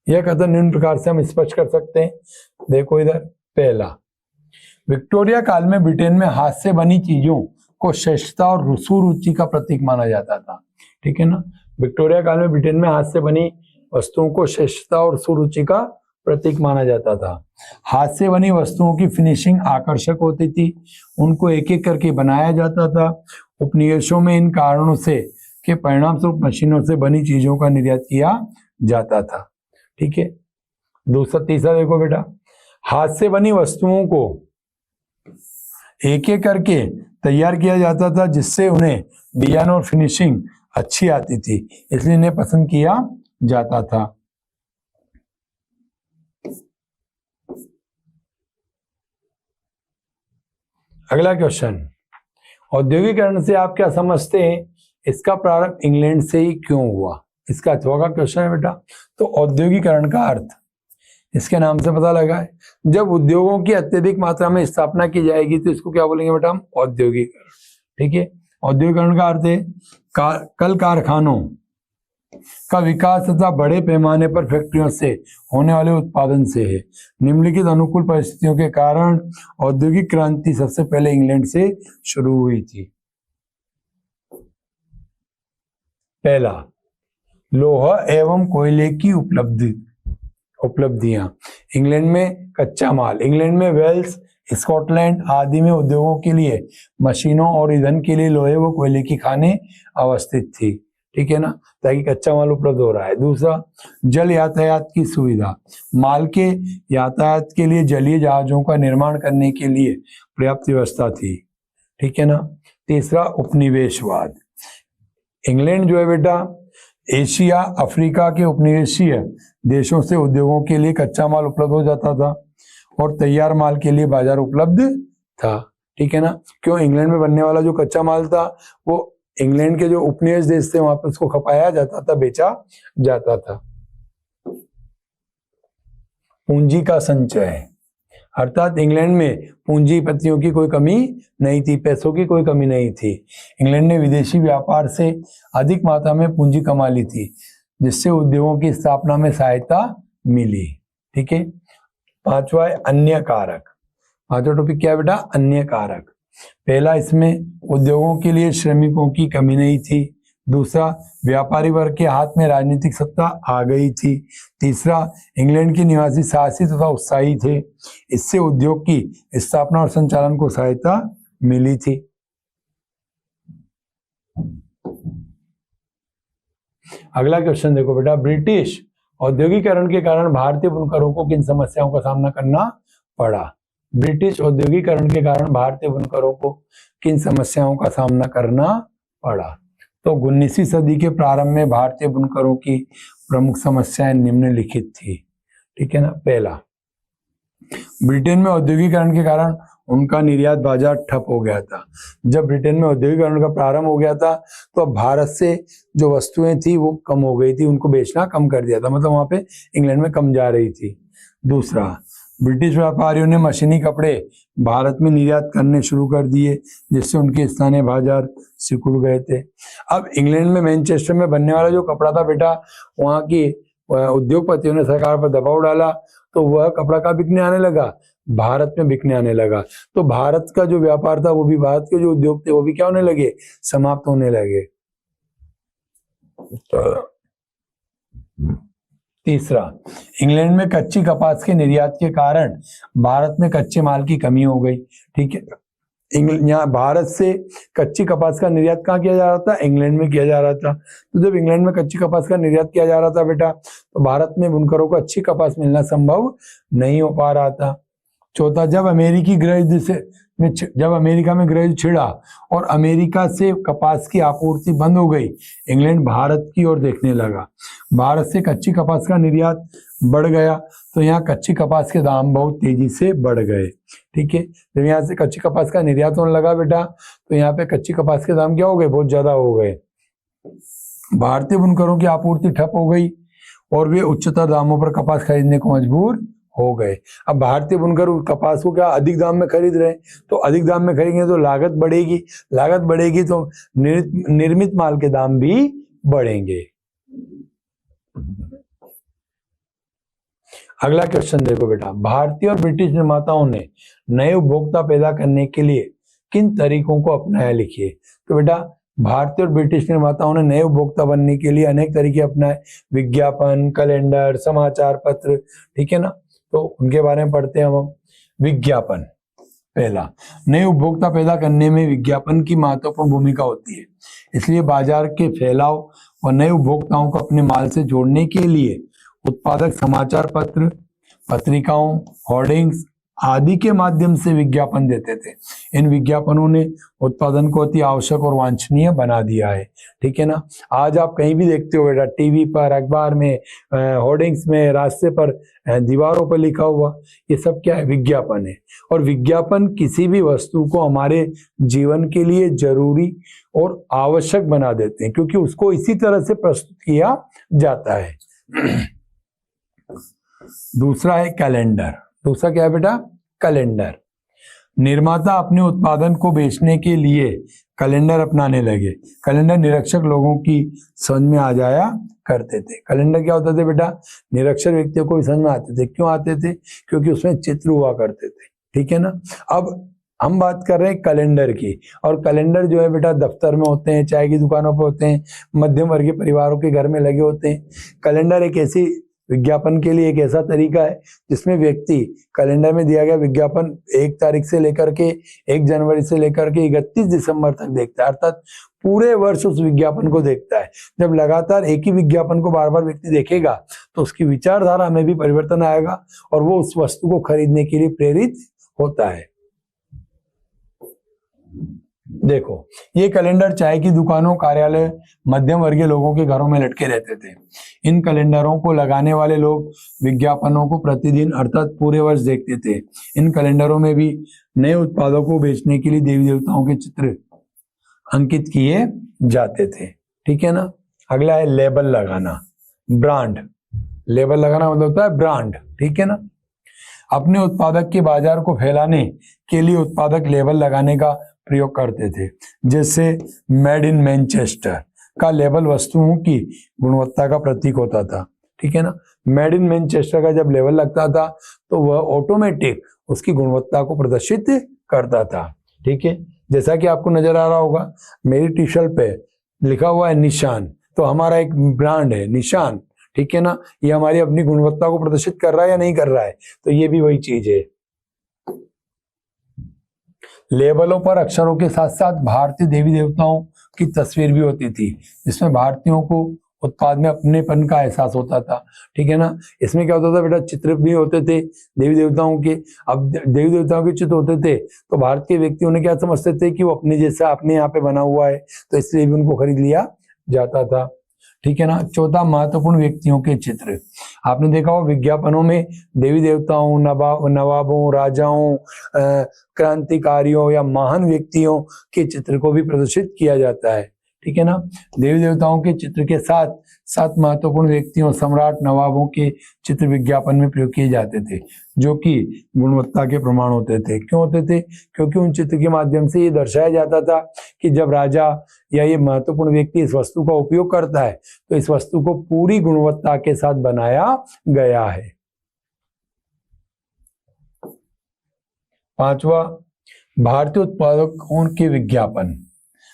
यह कथन निम्न प्रकार से हम स्पष्ट कर सकते हैं। देखो इधर, पहला, विक्टोरिया काल में ब्रिटेन में हाथ से बनी चीजों को श्रेष्ठता और सुरुचि का प्रतीक माना जाता था। ठीक है ना, विक्टोरिया काल में ब्रिटेन में हाथ से बनी वस्तुओं को श्रेष्ठता और सुरुचि का प्रतीक माना जाता था। हाथ से बनी वस्तुओं की फिनिशिंग आकर्षक होती थी, उनको एक एक करके बनाया जाता था। उपनिवेशों में इन कारणों से के परिणाम स्वरूप मशीनों से बनी चीजों का निर्यात किया जाता था। ठीक है, तीसरा देखो बेटा, हाथ से बनी वस्तुओं को एक एक करके तैयार किया जाता था, जिससे उन्हें डिजाइन और फिनिशिंग अच्छी आती थी, इसलिए इन्हें पसंद किया जाता था। अगला क्वेश्चन, औद्योगिकरण से आप क्या समझते हैं? इसका प्रारंभ इंग्लैंड से ही क्यों हुआ? इसका 4वां क्वेश्चन है बेटा। तो औद्योगिकरण का अर्थ इसके नाम से पता लगा है, जब उद्योगों की अत्यधिक मात्रा में स्थापना की जाएगी तो इसको क्या बोलेंगे बेटा? हम औद्योगिकरण। ठीक है, औद्योगिकरण का अर्थ है कल कारखानों का विकास तथा बड़े पैमाने पर फैक्ट्रियों से होने वाले उत्पादन से है। निम्नलिखित अनुकूल परिस्थितियों के कारण औद्योगिक क्रांति सबसे पहले इंग्लैंड से शुरू हुई थी। पहला, लोहा एवं कोयले की उपलब्धियां। इंग्लैंड में कच्चा माल, इंग्लैंड में वेल्स, स्कॉटलैंड आदि में उद्योगों के लिए मशीनों और ईंधन के लिए लोहे व कोयले की खानें अवस्थित थी। ठीक है ना, ताकि कच्चा माल उपलब्ध हो रहा है। दूसरा, जल यातायात की सुविधा, माल के यातायात के लिए जलीय जहाजों का निर्माण करने के लिए पर्याप्त व्यवस्था थी। ठीक है ना। तीसरा, उपनिवेशवाद। इंग्लैंड जो है बेटा एशिया अफ्रीका के उपनिवेशीय देशों से उद्योगों के लिए कच्चा माल उपलब्ध हो जाता था और तैयार माल के लिए बाजार उपलब्ध था। ठीक है ना, क्यों? इंग्लैंड में बनने वाला जो कच्चा माल था वो इंग्लैंड के जो उपनिवेश देश थे वहां पर उसको खपाया जाता था, बेचा जाता था। पूंजी का संचय, अर्थात इंग्लैंड में पूंजीपतियों की कोई कमी नहीं थी, पैसों की कोई कमी नहीं थी। इंग्लैंड ने विदेशी व्यापार से अधिक मात्रा में पूंजी कमा ली थी, जिससे उद्योगों की स्थापना में सहायता मिली। ठीक है। पांचवा है अन्य कारक। पांचवा टॉपिक क्या है बेटा? अन्य कारक। पहला, इसमें उद्योगों के लिए श्रमिकों की कमी नहीं थी। दूसरा, व्यापारी वर्ग के हाथ में राजनीतिक सत्ता आ गई थी। तीसरा, इंग्लैंड के निवासी साहसी तथा उत्साही थे, इससे उद्योग की स्थापना और संचालन को सहायता मिली थी। अगला क्वेश्चन देखो बेटा, ब्रिटिश औद्योगिकरण के कारण भारतीय बुनकरों को किन समस्याओं का सामना करना पड़ा? ब्रिटिश औद्योगिकरण के कारण भारतीय बुनकरों को किन समस्याओं का सामना करना पड़ा? तो 19वीं सदी के प्रारंभ में भारतीय बुनकरों की प्रमुख समस्याएं निम्नलिखित थी। ठीक है ना। पहला, ब्रिटेन में औद्योगिकरण के कारण उनका निर्यात बाजार ठप हो गया था। जब ब्रिटेन में औद्योगिकरण का प्रारंभ हो गया था तो भारत से जो वस्तुएं थी वो कम हो गई थी, उनको बेचना कम कर दिया था, मतलब वहां पे इंग्लैंड में कम जा रही थी। दूसरा, ब्रिटिश व्यापारियों ने मशीनी कपड़े भारत में निर्यात करने शुरू कर दिए, जिससे उनके स्थानीय बाजार सिकुड़ गए थे। अब इंग्लैंड में मैनचेस्टर में बनने वाला जो कपड़ा था बेटा, वहां की उद्योगपतियों ने सरकार पर दबाव डाला तो वह कपड़ा का बिकने आने लगा, भारत में बिकने आने लगा। तो भारत का जो व्यापार था वो भी, भारत के जो उद्योग थे वो भी क्या होने लगे? समाप्त होने लगे। तीसरा, इंग्लैंड में कच्ची कपास के निर्यात के कारण भारत में कच्चे माल की कमी हो गई। ठीक है, यहाँ भारत से कच्ची कपास का निर्यात कहाँ किया जा रहा था? इंग्लैंड में किया जा रहा था। तो जब इंग्लैंड में कच्ची कपास का निर्यात किया जा रहा था बेटा, तो भारत में बुनकरों को अच्छी कपास मिलना संभव नहीं हो पा रहा था। चौथा, जब अमेरिका में गृह युद्ध छिड़ा और अमेरिका से कपास की आपूर्ति बंद हो गई, इंग्लैंड भारत की ओर देखने लगा। भारत से कच्ची कपास का निर्यात बढ़ गया तो यहाँ कच्ची कपास के दाम बहुत तेजी से बढ़ गए। ठीक है, जब यहाँ से कच्ची कपास का निर्यात होने लगा बेटा, तो यहाँ पे कच्ची कपास के दाम क्या हो गए? बहुत ज्यादा हो गए। भारतीय बुनकरों की आपूर्ति ठप हो गई और वे उच्चतर दामों पर कपास खरीदने को मजबूर हो गए। अब भारतीय बुनकर कपास को क्या अधिक दाम में खरीद रहे हैं, तो अधिक दाम में खरीदेंगे तो लागत बढ़ेगी, लागत बढ़ेगी तो निर्मित माल के दाम भी बढ़ेंगे। अगला क्वेश्चन देखो बेटा, भारतीय और ब्रिटिश निर्माताओं ने नए उपभोक्ता पैदा करने के लिए किन तरीकों को अपनाया, लिखिए। तो बेटा भारतीय और ब्रिटिश निर्माताओं ने नए उपभोक्ता बनने के लिए अनेक तरीके अपनाए, विज्ञापन, कैलेंडर, समाचार पत्र, ठीक है ना। तो उनके बारे में पढ़ते हैं हम। विज्ञापन, पहला, नए उपभोक्ता पैदा करने में विज्ञापन की महत्वपूर्ण भूमिका होती है, इसलिए बाजार के फैलाव और नए उपभोक्ताओं को अपने माल से जोड़ने के लिए उत्पादक समाचार पत्र, पत्रिकाओं, होर्डिंग्स आदि के माध्यम से विज्ञापन देते थे। इन विज्ञापनों ने उत्पादन को अति आवश्यक और वांछनीय बना दिया है, ठीक है ना। आज आप कहीं भी देखते हो बेटा, टीवी पर, अखबार में, होर्डिंग्स में, रास्ते पर, दीवारों पर लिखा हुआ, ये सब क्या है, विज्ञापन है। और विज्ञापन किसी भी वस्तु को हमारे जीवन के लिए जरूरी और आवश्यक बना देते हैं, क्योंकि उसको इसी तरह से प्रस्तुत किया जाता है। दूसरा है कैलेंडर। दूसरा क्या है बेटा, कैलेंडर। निर्माता अपने उत्पादन को बेचने के लिए कैलेंडर अपनाने लगे। कैलेंडर निरक्षर लोगों की समझ में आ जाया करते थे। कैलेंडर क्या होता था बेटा, निरक्षर व्यक्तियों को भी समझ में आते थे। क्यों आते थे, क्योंकि उसमें चित्र हुआ करते थे, ठीक है ना। अब हम बात कर रहे हैं कैलेंडर की, और कैलेंडर जो है बेटा दफ्तर में होते हैं, चाय की दुकानों पर होते हैं, मध्यम वर्गीय परिवारों के घर में लगे होते हैं। कैलेंडर एक ऐसी विज्ञापन के लिए एक ऐसा तरीका है जिसमें व्यक्ति कैलेंडर में दिया गया विज्ञापन 1 तारीख से लेकर के 1 जनवरी से लेकर के 31 दिसंबर तक देखता है, अर्थात पूरे वर्ष उस विज्ञापन को देखता है। जब लगातार एक ही विज्ञापन को बार बार व्यक्ति देखेगा तो उसकी विचारधारा में भी परिवर्तन आएगा और वो उस वस्तु को खरीदने के लिए प्रेरित होता है। देखो, ये कैलेंडर चाय की दुकानों, कार्यालय, मध्यम वर्गीय लोगों के घरों में लटके रहते थे। इन कैलेंडरों को लगाने वाले लोग विज्ञापनों को प्रतिदिन अर्थात पूरे वर्ष देखते थे। इन कैलेंडरों में भी नए उत्पादों को बेचने के लिए देवी देवताओं के चित्र अंकित किए जाते थे, ठीक है ना। अगला है लेबल लगाना, ब्रांड। लेबल लगाना मतलब होता है ब्रांड, ठीक है ना। अपने उत्पादक के बाजार को फैलाने के लिए उत्पादक लेबल लगाने का प्रयोग करते थे। जैसे मेड इन मैनचेस्टर का लेबल वस्तुओं की गुणवत्ता का प्रतीक होता था, ठीक है ना। मेड इन मैनचेस्टर का जब लेबल लगता था तो वह ऑटोमेटिक उसकी गुणवत्ता को प्रदर्शित करता था, ठीक है। जैसा कि आपको नजर आ रहा होगा, मेरी टी शर्ट पे लिखा हुआ है निशान, तो हमारा एक ब्रांड है निशान, ठीक है ना। ये हमारी अपनी गुणवत्ता को प्रदर्शित कर रहा है या नहीं कर रहा है, तो ये भी वही चीज है। लेबलों पर अक्षरों के साथ साथ भारतीय देवी देवताओं की तस्वीर भी होती थी, जिसमें भारतीयों को उत्पाद में अपनेपन का एहसास होता था, ठीक है ना। इसमें क्या होता था बेटा, चित्र भी होते थे देवी देवताओं के। अब देवी देवताओं के चित्र होते थे तो भारतीय व्यक्ति उन्हें क्या समझते थे कि वो अपने जैसा अपने यहाँ पे बना हुआ है, तो इसलिए भी उनको खरीद लिया जाता था, ठीक है ना। चौथा, महत्वपूर्ण व्यक्तियों के चित्र। आपने देखा हो विज्ञापनों में देवी देवताओं, नवाबों, राजाओं, क्रांतिकारियों या महान व्यक्तियों के चित्र को भी प्रदर्शित किया जाता है, ठीक है ना। देवी देवताओं के चित्र के साथ साथ महत्वपूर्ण व्यक्तियों, सम्राट, नवाबों के चित्र विज्ञापन में प्रयोग किए जाते थे, जो कि गुणवत्ता के प्रमाण होते थे। क्यों होते थे, क्योंकि उन चित्र के माध्यम से ये दर्शाया जाता था कि जब राजा या ये महत्वपूर्ण व्यक्ति इस वस्तु का उपयोग करता है तो इस वस्तु को पूरी गुणवत्ता के साथ बनाया गया है। पांचवा, भारतीय उत्पादकों के विज्ञापन।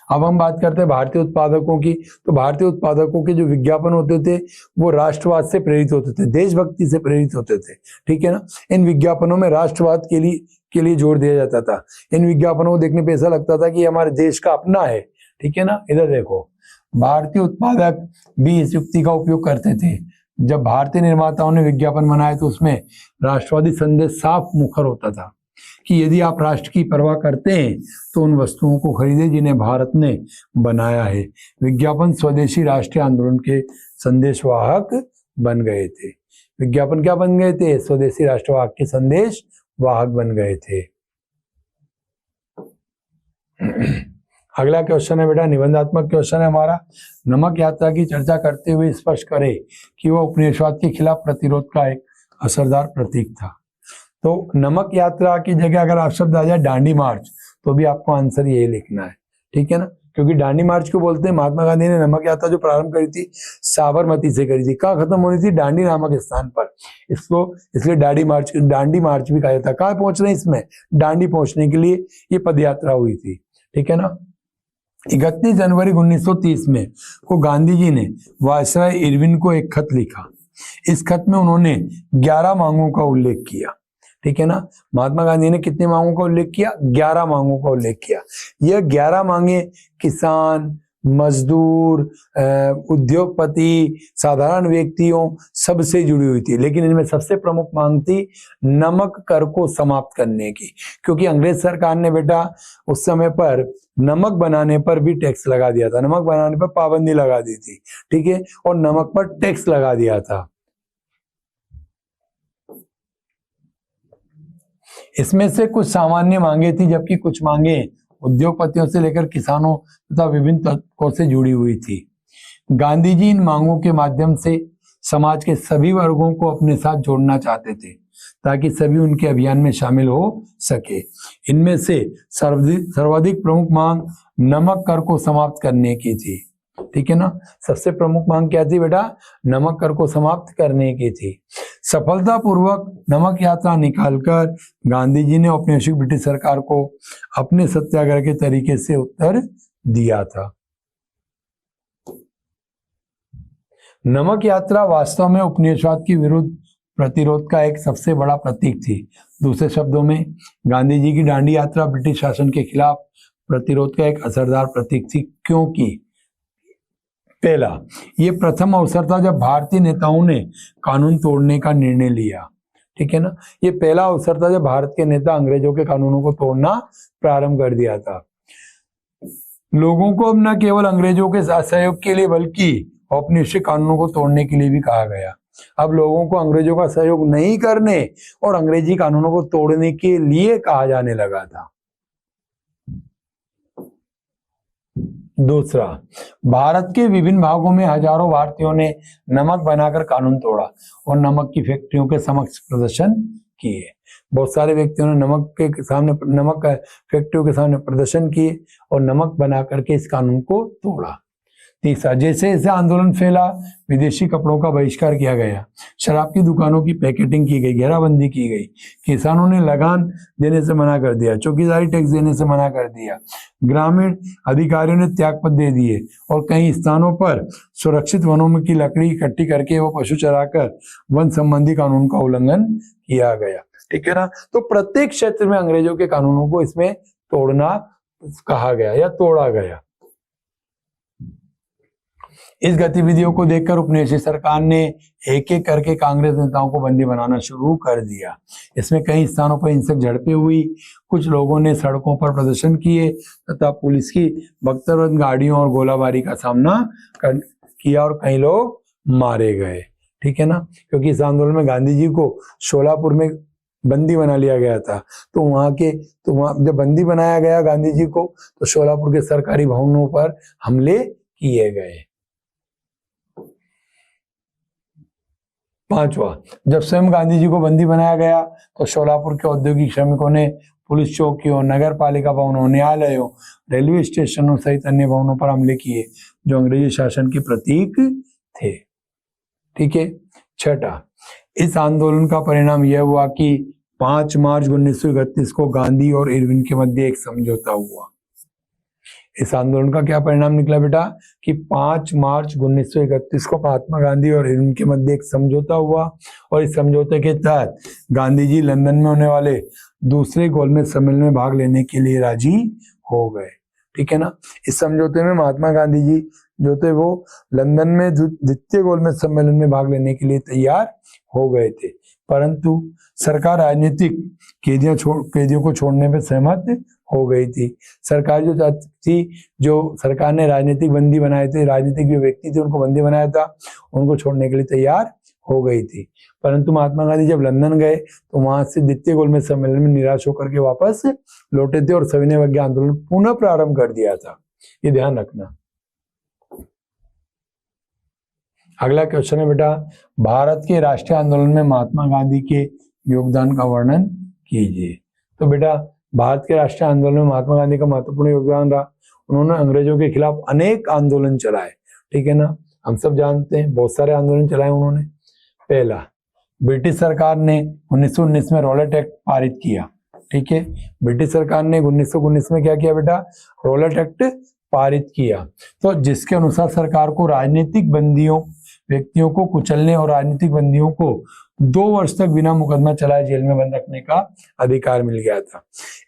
अब हम बात करते हैं भारतीय उत्पादकों की, तो भारतीय उत्पादकों के जो विज्ञापन होते थे वो राष्ट्रवाद से प्रेरित होते थे, देशभक्ति से प्रेरित होते थे, ठीक है ना। इन विज्ञापनों में राष्ट्रवाद के लिए जोर दिया जाता था। इन विज्ञापनों को देखने पे ऐसा लगता था कि हमारे देश का अपना है, ठीक है ना। इधर देखो, भारतीय उत्पादक भी इस युक्ति का उपयोग करते थे। जब भारतीय निर्माताओं ने विज्ञापन बनाए तो उसमें राष्ट्रवादी संदेश साफ मुखर होता था कि यदि आप राष्ट्र की परवाह करते हैं तो उन वस्तुओं को खरीदें जिन्हें भारत ने बनाया है। विज्ञापन स्वदेशी राष्ट्रीय आंदोलन के संदेशवाहक बन गए थे। विज्ञापन क्या बन गए थे, स्वदेशी राष्ट्रवाहक के संदेशवाहक बन गए थे। अगला क्वेश्चन है बेटा, निबंधात्मक क्वेश्चन है हमारा। नमक यात्रा की चर्चा करते हुए स्पष्ट करे कि वह उपनिवेशवाद के खिलाफ प्रतिरोध का एक असरदार प्रतीक था। तो नमक यात्रा की जगह अगर आप शब्द आ जाए दांडी मार्च, तो भी आपको आंसर यही लिखना है, ठीक है ना, क्योंकि दांडी मार्च को बोलते हैं। महात्मा गांधी ने नमक यात्रा जो प्रारंभ करी थी साबरमती से करी थी, कहाँ खत्म होनी थी, दांडी नामक स्थान पर। इसको इसलिए दांडी मार्च भी कहा जाता है। कहाँ पहुंच रहे हैं इसमें, दांडी पहुंचने के लिए ये पदयात्रा हुई थी, ठीक है ना। 31 जनवरी 1930 में को गांधी जी ने वायसराय इरविन को एक खत लिखा। इस खत में उन्होंने 11 मांगों का उल्लेख किया, ठीक है ना। महात्मा गांधी ने कितनी मांगों का उल्लेख किया, 11 मांगों का उल्लेख किया। यह 11 मांगे किसान, मजदूर, उद्योगपति, साधारण व्यक्तियों सबसे जुड़ी हुई थी, लेकिन इनमें सबसे प्रमुख मांग थी नमक कर को समाप्त करने की, क्योंकि अंग्रेज सरकार ने बेटा उस समय पर नमक बनाने पर भी टैक्स लगा दिया था, नमक बनाने पर पाबंदी लगा दी थी, ठीक है, और नमक पर टैक्स लगा दिया था। इसमें से कुछ सामान्य मांगे थी, जबकि कुछ मांगे उद्योगपतियों से लेकर किसानों तथा विभिन्न तबकों से जुड़ी हुई थी। गांधी जी इन मांगों के माध्यम से समाज के सभी वर्गों को अपने साथ जोड़ना चाहते थे, ताकि सभी उनके अभियान में शामिल हो सके। इनमें से सर्वाधिक प्रमुख मांग नमक कर को समाप्त करने की थी, ठीक है ना। सबसे प्रमुख मांग क्या थी बेटा, नमक कर को समाप्त करने की थी। सफलतापूर्वक नमक यात्रा निकालकर गांधी जी ने औपनिवेशिक ब्रिटिश सरकार को अपने सत्याग्रह के तरीके से उत्तर दिया था। नमक यात्रा वास्तव में उपनिवेशवाद के विरुद्ध प्रतिरोध का एक सबसे बड़ा प्रतीक थी। दूसरे शब्दों में गांधी जी की दांडी यात्रा ब्रिटिश शासन के खिलाफ प्रतिरोध का एक असरदार प्रतीक थी, क्योंकि पहला, ये प्रथम अवसर था जब भारतीय नेताओं ने कानून तोड़ने का निर्णय लिया, ठीक है ना। ये पहला अवसर था जब भारत के नेता अंग्रेजों के कानूनों को तोड़ना प्रारंभ कर दिया था। लोगों को अब न केवल अंग्रेजों के असहयोग के लिए बल्कि औपनिवेशिक कानूनों को तोड़ने के लिए भी कहा गया। अब लोगों को अंग्रेजों का सहयोग नहीं करने और अंग्रेजी कानूनों को तोड़ने के लिए कहा जाने लगा था। दूसरा, भारत के विभिन्न भागों में हजारों भारतीयों ने नमक बनाकर कानून तोड़ा और नमक की फैक्ट्रियों के समक्ष प्रदर्शन किए। बहुत सारे व्यक्तियों ने नमक फैक्ट्रियों के सामने प्रदर्शन किए और नमक बना करके इस कानून को तोड़ा। तीसरा, जैसे जैसे आंदोलन फैला, विदेशी कपड़ों का बहिष्कार किया गया, शराब की दुकानों की पैकेटिंग की गई, घेराबंदी की गई, किसानों ने लगान देने से मना कर दिया, चौकीदारी टैक्स देने से मना कर दिया, ग्रामीण अधिकारियों ने त्यागपत्र दे दिए और कई स्थानों पर सुरक्षित वनों में की लकड़ी इकट्ठी करके वो पशु चराकर वन संबंधी कानून का उल्लंघन किया गया, ठीक है ना। तो प्रत्येक क्षेत्र में अंग्रेजों के कानूनों को इसमें तोड़ना कहा गया या तोड़ा गया। इस गतिविधियों को देखकर उपनिवेशिक सरकार ने एक एक करके कांग्रेस नेताओं को बंदी बनाना शुरू कर दिया। इसमें कई स्थानों पर हिंसक झड़पें हुई, कुछ लोगों ने सड़कों पर प्रदर्शन किए तथा पुलिस की बख्तरबंद गाड़ियों और गोलाबारी का सामना किया और कई लोग मारे गए, ठीक है ना। क्योंकि इस आंदोलन में गांधी जी को शोलापुर में बंदी बना लिया गया था, तो वहां जब बंदी बनाया गया गांधी जी को, तो शोलापुर के सरकारी भवनों पर हमले किए गए। पांचवा, जब स्वयं गांधी जी को बंदी बनाया गया तो शोलापुर के औद्योगिक श्रमिकों ने पुलिस चौकियों, नगर पालिका भवनों, न्यायालयों, रेलवे स्टेशनों सहित अन्य भवनों पर हमले किए जो अंग्रेजी शासन के प्रतीक थे, ठीक है। छठा, इस आंदोलन का परिणाम यह हुआ कि 5 मार्च 1931 को गांधी और इरविन के मध्य एक समझौता हुआ। इस आंदोलन का क्या परिणाम निकला बेटा कि 5 मार्च 1931 को महात्मा गांधी और इरविन के मध्य एक समझौता हुआ और इस समझौते के तहत गांधी जी लंदन में होने वाले दूसरे गोलमेज सम्मेलन में भाग लेने के लिए राजी हो गए, ठीक है ना। इस समझौते में महात्मा गांधी जी जो थे वो लंदन में द्वितीय गोलमेज सम्मेलन में भाग लेने के लिए तैयार हो गए थे, परंतु सरकार राजनीतिक कैदियों को छोड़ने में सहमत हो गई थी। सरकार जो चाहती थी, जो सरकार ने राजनीतिक बंदी बनाए थे, राजनीतिक जो व्यक्ति थे उनको बंदी बनाया था, उनको छोड़ने के लिए तैयार हो गई थी। परंतु महात्मा गांधी जब लंदन गए तो वहां से द्वितीय गोलमेज सम्मेलन में निराश होकर के वापस लौटे थे और सविनय अवज्ञा आंदोलन पुनः प्रारंभ कर दिया था। ये ध्यान रखना। अगला क्वेश्चन है बेटा, भारत के राष्ट्रीय आंदोलन में महात्मा गांधी के योगदान का वर्णन कीजिए। तो बेटा भारत के राष्ट्रीय आंदोलन में महात्मा गांधी का महत्वपूर्ण योगदान रहा। उन्होंने अंग्रेजों के खिलाफ अनेक आंदोलन चलाए, ठीक है ना, हम सब जानते हैं बहुत सारे आंदोलन चलाए उन्होंने। पहला, ब्रिटिश सरकार ने 1919 में रॉलेट एक्ट पारित किया, ठीक है। ब्रिटिश सरकार ने 1919 में क्या किया बेटा, रॉलेट एक्ट पारित किया, तो जिसके अनुसार सरकार को राजनीतिक बंदियों व्यक्तियों को कुचलने और राजनीतिक बंदियों को 2 वर्ष तक बिना मुकदमा चलाए जेल में बंद रखने का अधिकार मिल गया था।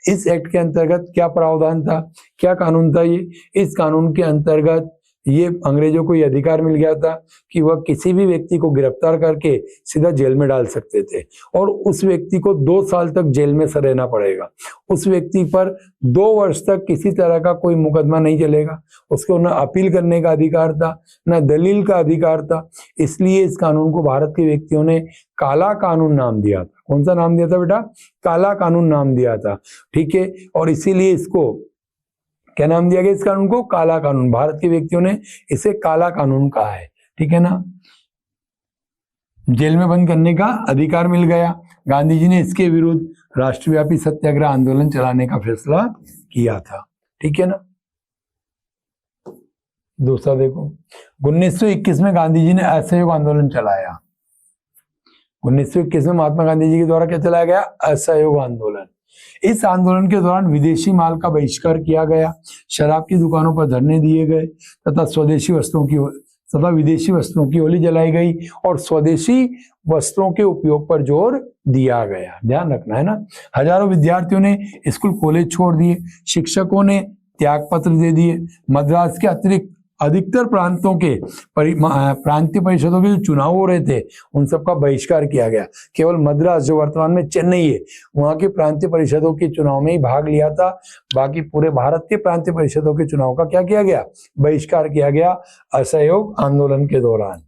इस एक्ट के अंतर्गत क्या प्रावधान था, क्या कानून था ये, इस कानून के अंतर्गत ये अंग्रेजों को ये अधिकार मिल गया था कि वह किसी भी व्यक्ति को गिरफ्तार करके सीधा जेल में डाल सकते थे और उस व्यक्ति को 2 साल तक जेल में रहना पड़ेगा। उस व्यक्ति पर 2 वर्ष तक किसी तरह का कोई मुकदमा नहीं चलेगा, उसको न अपील करने का अधिकार था न दलील का अधिकार था। इसलिए इस कानून को भारत के व्यक्तियों ने काला कानून नाम दिया था। कौन सा नाम दिया था बेटा, काला कानून नाम दिया था, ठीक है। और इसीलिए इसको क्या नाम दिया गया, इस कानून को काला कानून। भारत के व्यक्तियों ने इसे काला कानून कहा है, ठीक है ना। जेल में बंद करने का अधिकार मिल गया। गांधी जी ने इसके विरुद्ध राष्ट्रव्यापी सत्याग्रह आंदोलन चलाने का फैसला किया था, ठीक है ना। दूसरा देखो, 1921 में गांधी जी ने असहयोग आंदोलन चलाया। 1921 में महात्मा गांधी जी के द्वारा क्या चलाया गया, असहयोग आंदोलन। इस आंदोलन के दौरान विदेशी माल का बहिष्कार किया गया, शराब की दुकानों पर धरने दिए गए तथा विदेशी वस्त्रों की होली जलाई गई और स्वदेशी वस्त्रों के उपयोग पर जोर दिया गया। ध्यान रखना है ना। हजारों विद्यार्थियों ने स्कूल कॉलेज छोड़ दिए, शिक्षकों ने त्याग पत्र दे दिए। मद्रास के अतिरिक्त अधिकतर प्रांतों के प्रांतीय परिषदों के जो चुनाव हो रहे थे उन सबका बहिष्कार किया गया। केवल मद्रास जो वर्तमान में चेन्नई है वहां के प्रांतीय परिषदों के चुनाव में ही भाग लिया था, बाकी पूरे भारत के प्रांतीय परिषदों के चुनाव का क्या किया गया, बहिष्कार किया गया असहयोग आंदोलन के दौरान।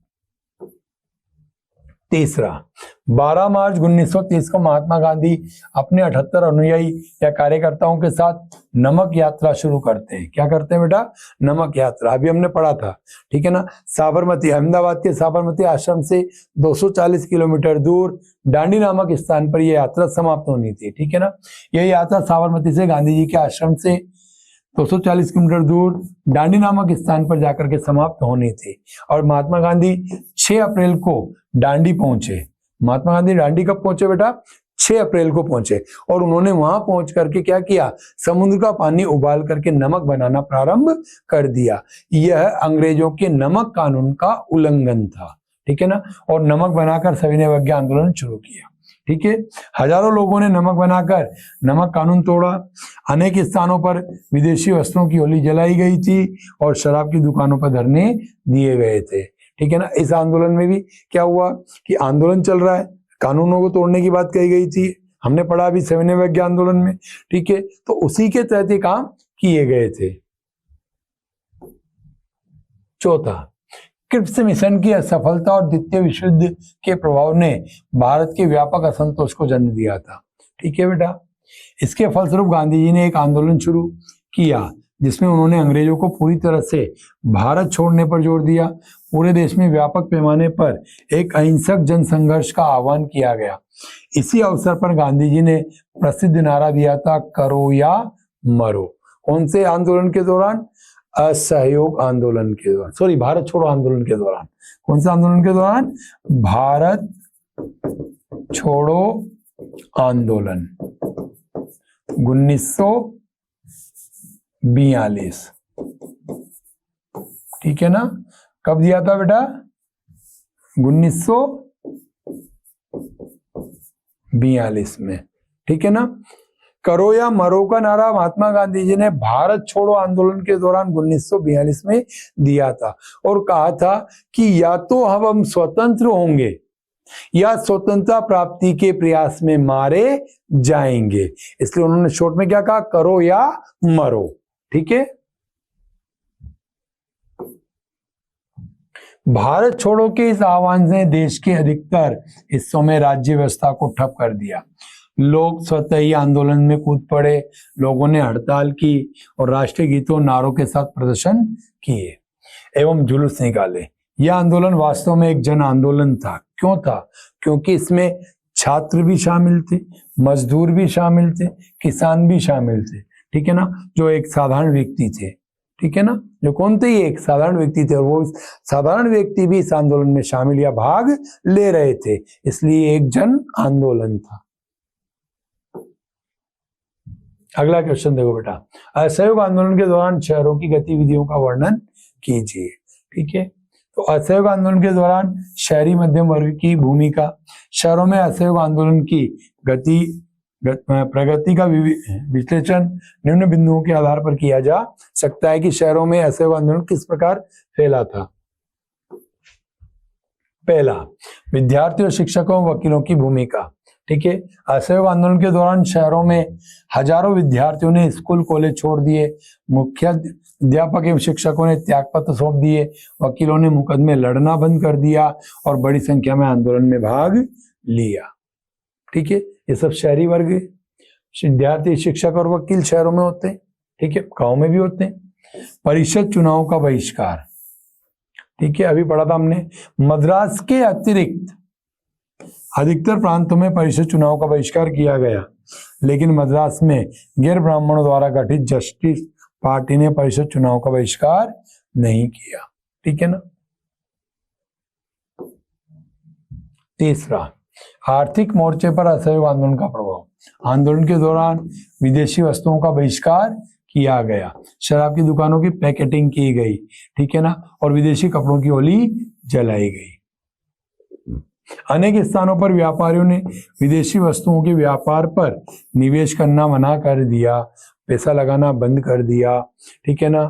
तीसरा, 12 मार्च 1930 को महात्मा गांधी अपने 78 अनुयायी या कार्यकर्ताओं के साथ नमक यात्रा शुरू करते हैं। क्या करते हैं बेटा, नमक यात्रा, अभी हमने पढ़ा था, ठीक है ना। साबरमती, अहमदाबाद के साबरमती आश्रम से 240 किलोमीटर दूर डांडी नामक स्थान पर यह यात्रा समाप्त होनी थी, ठीक है ना। यह यात्रा साबरमती से गांधी जी के आश्रम से 240 किलोमीटर दूर डांडी नामक स्थान पर जाकर के समाप्त होनी थी और महात्मा गांधी 6 अप्रैल को डांडी पहुंचे। महात्मा गांधी डांडी कब पहुंचे बेटा, 6 अप्रैल को पहुंचे और उन्होंने वहां पहुंच करके क्या किया, समुद्र का पानी उबाल करके नमक बनाना प्रारंभ कर दिया। यह अंग्रेजों के नमक कानून का उल्लंघन था, ठीक है ना। और नमक बनाकर सविनय अवज्ञा आंदोलन शुरू किया, ठीक है। हजारों लोगों ने नमक बनाकर नमक कानून तोड़ा। अनेक स्थानों पर विदेशी वस्त्रों की होली जलाई गई थी और शराब की दुकानों पर धरने दिए गए थे, ठीक है ना। इस आंदोलन में भी क्या हुआ कि आंदोलन चल रहा है, कानूनों को तोड़ने की बात कही गई थी, हमने पढ़ा अभी सविनय अवज्ञा आंदोलन में, ठीक है। तो उसी के तहत ये काम किए गए थे। चौथा, क्रिप्स मिशन की असफलता और द्वितीय विश्व युद्ध के प्रभाव ने भारत के व्यापक असंतोष को जन्म दिया था, ठीक है बेटा। इसके फलस्वरूप गांधी जी ने एक आंदोलन शुरू किया जिसमें उन्होंने अंग्रेजों को पूरी तरह से भारत छोड़ने पर जोर दिया। पूरे देश में व्यापक पैमाने पर एक अहिंसक जन संघर्ष का आह्वान किया गया। इसी अवसर पर गांधी जी ने प्रसिद्ध नारा दिया था, करो या मरो। कौन से आंदोलन के दौरान, असहयोग आंदोलन के दौरान, सॉरी भारत छोड़ो आंदोलन के दौरान। कौन से आंदोलन के दौरान, भारत छोड़ो आंदोलन 1942, ठीक है ना। कब दिया था बेटा, 1942 में, ठीक है ना। करो या मरो का नारा महात्मा गांधी जी ने भारत छोड़ो आंदोलन के दौरान 1942 में दिया था और कहा था कि या तो हम स्वतंत्र होंगे या स्वतंत्रता प्राप्ति के प्रयास में मारे जाएंगे। इसलिए उन्होंने शॉर्ट में क्या कहा, करो या मरो, ठीक है। भारत छोड़ो के इस आह्वान ने देश के अधिकतर हिस्सों में राज्य व्यवस्था को ठप कर दिया। लोग स्वतः ही आंदोलन में कूद पड़े, लोगों ने हड़ताल की और राष्ट्रीय गीतों नारों के साथ प्रदर्शन किए एवं जुलूस निकाले। यह आंदोलन वास्तव में एक जन आंदोलन था। क्यों था? क्योंकि इसमें छात्र भी शामिल थे, मजदूर भी शामिल थे, किसान भी शामिल थे, ठीक है ना, जो एक साधारण व्यक्ति थे, ठीक है ना, जो कौन थे? ये एक साधारण व्यक्ति थे और वो साधारण व्यक्ति भी इस आंदोलन में शामिल या भाग ले रहे थे, इसलिए एक जन आंदोलन था। अगला क्वेश्चन देखो बेटा, असहयोग आंदोलन के दौरान शहरों की गतिविधियों का वर्णन कीजिए। ठीक है, तो असहयोग आंदोलन के दौरान शहरी मध्यम वर्ग की भूमिका। शहरों में असहयोग आंदोलन की प्रगति का विश्लेषण निम्न बिंदुओं के आधार पर किया जा सकता है कि शहरों में असहयोग आंदोलन किस प्रकार फैला था। पहला, विद्यार्थियों, शिक्षकों, वकीलों की भूमिका। ठीक है, असहयोग आंदोलन के दौरान शहरों में हजारों विद्यार्थियों ने स्कूल कॉलेज छोड़ दिए, मुख्य अध्यापक एवं शिक्षकों ने त्यागपत्र सौंप दिए, वकीलों ने मुकदमे लड़ना बंद कर दिया और बड़ी संख्या में आंदोलन में भाग लिया। ठीक है, ये सब शहरी वर्ग, विद्यार्थी, शिक्षक और वकील शहरों में होते हैं। ठीक है, गांव में भी होते हैं। परिषद चुनाव का बहिष्कार। ठीक है, अभी पढ़ा था हमने। मद्रास के अतिरिक्त अधिकतर प्रांतों में परिषद चुनाव का बहिष्कार किया गया, लेकिन मद्रास में गैर ब्राह्मणों द्वारा गठित जस्टिस पार्टी ने परिषद चुनाव का बहिष्कार नहीं किया। ठीक है ना। तीसरा, आर्थिक मोर्चे पर असहयोग आंदोलन का प्रभाव। आंदोलन के दौरान विदेशी वस्तुओं का बहिष्कार किया गया, शराब की दुकानों की पैकेटिंग की गई, ठीक है ना, और विदेशी कपड़ों की होली जलाई गई। अनेक स्थानों पर व्यापारियों ने विदेशी वस्तुओं के व्यापार पर निवेश करना मना कर दिया, पैसा लगाना बंद कर दिया। ठीक है ना,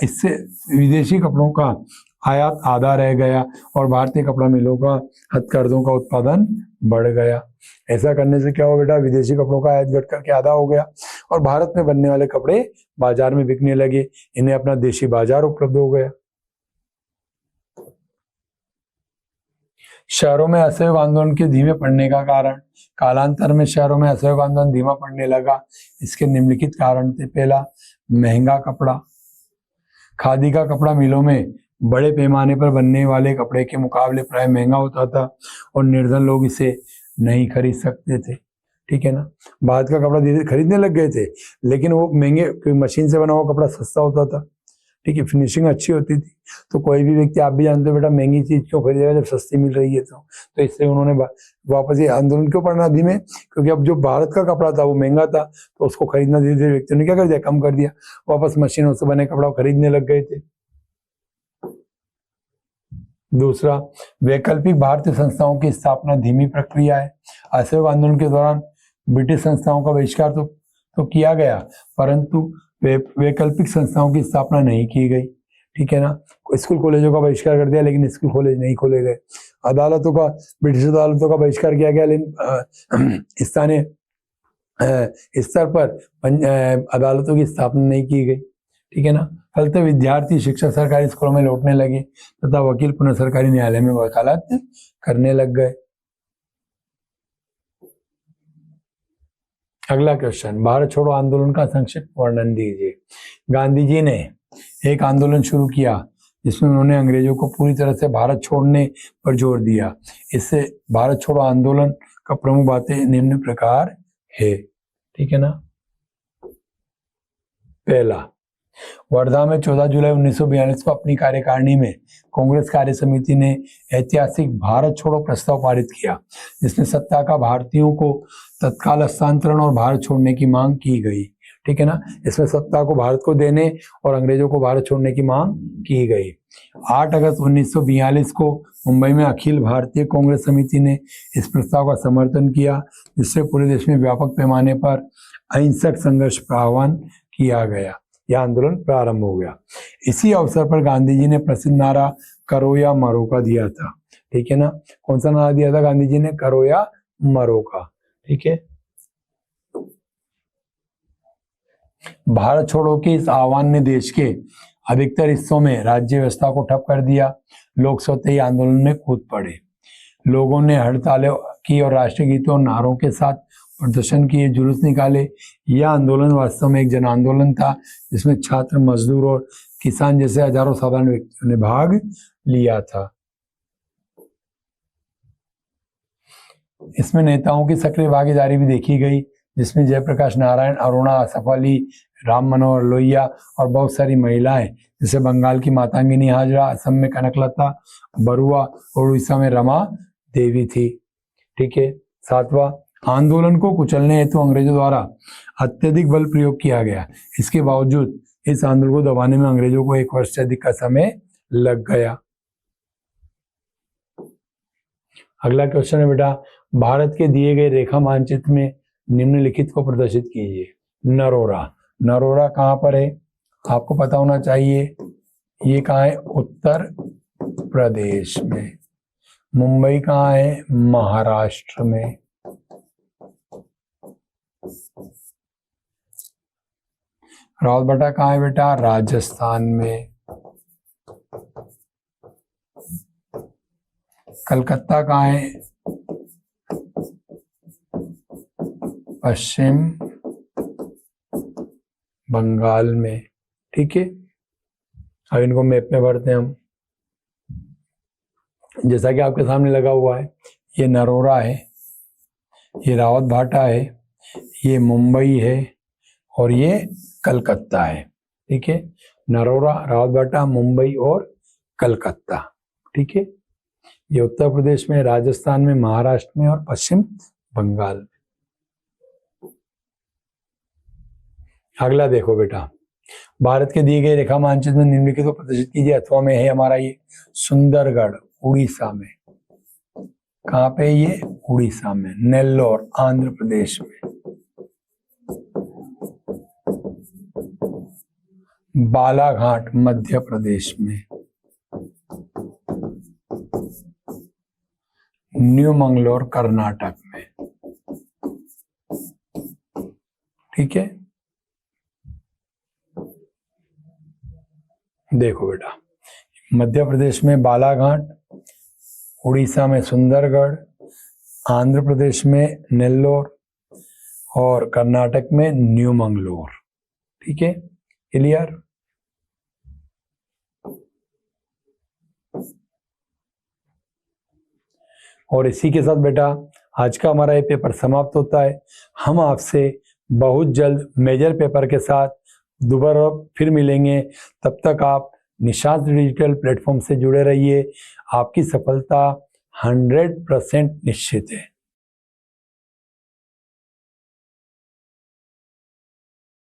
इससे विदेशी कपड़ों का आयात आधा रह गया और भारतीय कपड़ा मिलों का, हथकरघों का उत्पादन बढ़ गया। ऐसा करने से क्या हुआ बेटा? विदेशी कपड़ों का आयात घट करके आधा हो गया और भारत में बनने वाले कपड़े बाजार में बिकने लगे, इन्हें अपना देशी बाजार उपलब्ध हो गया। शहरों में असहयोग आंदोलन के धीमे पड़ने का कारण। कालांतर में शहरों में असहयोग आंदोलन धीमा पड़ने लगा। इसके निम्नलिखित कारण थे। पहला, महंगा कपड़ा। खादी का कपड़ा मिलों में बड़े पैमाने पर बनने वाले कपड़े के मुकाबले प्राय महंगा होता था और निर्धन लोग इसे नहीं खरीद सकते थे। ठीक है ना, बाहर का कपड़ा धीरे धीरे खरीदने लग गए थे, लेकिन वो महंगे, मशीन से बना हुआ कपड़ा सस्ता होता था। ठीक है, फिनिशिंग अच्छी होती थी, तो कोई भी व्यक्ति, आप भी जानते हो बेटा, महंगी चीज क्यों खरीदेगा जब सस्ती मिल रही है। तो इसलिए उन्होंने वापस ये आंदोलन क्यों पड़ना धीमे, क्योंकि अब जो भारत का कपड़ा था वो महंगा था, तो उसको खरीदना धीरे धीरे व्यक्तियों ने क्या कर दिया, कम कर दिया, वापस मशीनों से बने कपड़ा खरीदने लग गए थे। दूसरा, वैकल्पिक भारतीय संस्थाओं की स्थापना धीमी प्रक्रिया है। असहयोग आंदोलन के दौरान ब्रिटिश संस्थाओं का बहिष्कार तो किया गया, परंतु वैकल्पिक संस्थाओं की स्थापना नहीं की गई। ठीक है ना, स्कूल कॉलेजों का बहिष्कार कर दिया, लेकिन स्कूल कॉलेज नहीं खोले गए। अदालतों का, ब्रिटिश अदालतों का बहिष्कार किया गया, लेकिन स्थानीय स्तर पर अदालतों की स्थापना नहीं की गई। ठीक है ना, फलतः विद्यार्थी, शिक्षक सरकारी स्कूलों में लौटने लगे तथा वकील पुनः सरकारी न्यायालय में वकालत करने लग गए। अगला क्वेश्चन, भारत छोड़ो आंदोलन का संक्षिप्त वर्णन दीजिए। गांधी जी ने एक आंदोलन शुरू किया जिसमें उन्होंने अंग्रेजों को पूरी तरह से भारत छोड़ने पर जोर दिया। इससे भारत छोड़ो आंदोलन का प्रमुख बातें निम्न प्रकार है। ठीक है ना। पहला, वर्धा में 14 जुलाई 1942 को अपनी कार्यकारिणी में कांग्रेस कार्य समिति ने ऐतिहासिक भारत छोड़ो प्रस्ताव पारित किया, जिसमें सत्ता का भारतीयों को तत्काल हस्तांतरण और भारत छोड़ने की मांग की गई। ठीक है ना, इसमें सत्ता को भारत को देने और अंग्रेजों को भारत छोड़ने की मांग की गई। 8 अगस्त 1942 को मुंबई में अखिल भारतीय कांग्रेस समिति ने इस प्रस्ताव का समर्थन किया, जिससे पूरे देश में व्यापक पैमाने पर अहिंसक संघर्ष का आह्वान किया गया। यह आंदोलन प्रारंभ हो गया। इसी अवसर पर गांधी जी ने प्रसिद्ध नारा करो या मरो का दिया था। ठीक है ना, कौन सा नारा दिया था गांधी जी ने? करो या मरो का। ठीक है, भारत छोड़ो के इस आह्वान ने देश के अधिकतर हिस्सों में राज्य व्यवस्था को ठप कर दिया। लोग स्वतः ही आंदोलन में कूद पड़े। लोगों ने हड़तालें की और राष्ट्रीय गीतों और नारों के साथ प्रदर्शन किए, जुलूस निकाले। यह आंदोलन वास्तव में एक जन आंदोलन था जिसमें छात्र, मजदूर और किसान जैसे हजारों साधारण व्यक्तियों ने भाग लिया था। इसमें नेताओं की सक्रिय भागीदारी भी देखी गई, जिसमें जयप्रकाश नारायण, अरुणा, आसफ अली, राम मनोहर लोहिया और बहुत सारी महिलाएं, जैसे बंगाल की मातंगिनी हाजरा, असम में कनकलता बरुआ और उड़ीसा में रमा देवी थी। ठीक है। 7वां, आंदोलन को कुचलने हेतु अंग्रेजों द्वारा अत्यधिक बल प्रयोग किया गया। इसके बावजूद इस आंदोलन को दबाने में अंग्रेजों को 1 वर्ष से अधिक का समय लग गया। अगला क्वेश्चन है बेटा, भारत के दिए गए रेखा मानचित्र में निम्नलिखित को प्रदर्शित कीजिए। नरोरा, नरोरा कहाँ पर है आपको पता होना चाहिए। ये कहाँ है? उत्तर प्रदेश में। मुंबई कहाँ है? महाराष्ट्र में। रावतभाटा कहाँ है बेटा? राजस्थान में। कलकत्ता कहाँ है? पश्चिम बंगाल में। ठीक है। अब इनको मैप में भरते हैं हम। जैसा कि आपके सामने लगा हुआ है, ये नरोरा है, ये रावतभाटा है, ये मुंबई है और ये कलकत्ता है। ठीक है। नरोरा, रावतभाटा, मुंबई और कलकत्ता। ठीक है। ये उत्तर प्रदेश में, राजस्थान में, महाराष्ट्र में और पश्चिम बंगाल में। अगला देखो बेटा, भारत के दिए गए रेखा मानचित्र में निम्नलिखित को प्रदर्शित कीजिए। अथवा में है हमारा ये सुंदरगढ़, उड़ीसा में। कहाँ पे? ये उड़ीसा में। नेल्लोर, आंध्र प्रदेश में। बालाघाट, मध्य प्रदेश में। न्यू मंगलोर, कर्नाटक में। ठीक है। देखो बेटा, मध्य प्रदेश में बालाघाट, उड़ीसा में सुंदरगढ़, आंध्र प्रदेश में नेल्लोर और कर्नाटक में न्यू मंगलोर। ठीक है। क्लियर? और इसी के साथ बेटा आज का हमारा ये पेपर समाप्त होता है। हम आपसे बहुत जल्द मेजर पेपर के साथ दोबारा फिर मिलेंगे। तब तक आप निशांत डिजिटल प्लेटफॉर्म से जुड़े रहिए। आपकी सफलता 100% निश्चित है।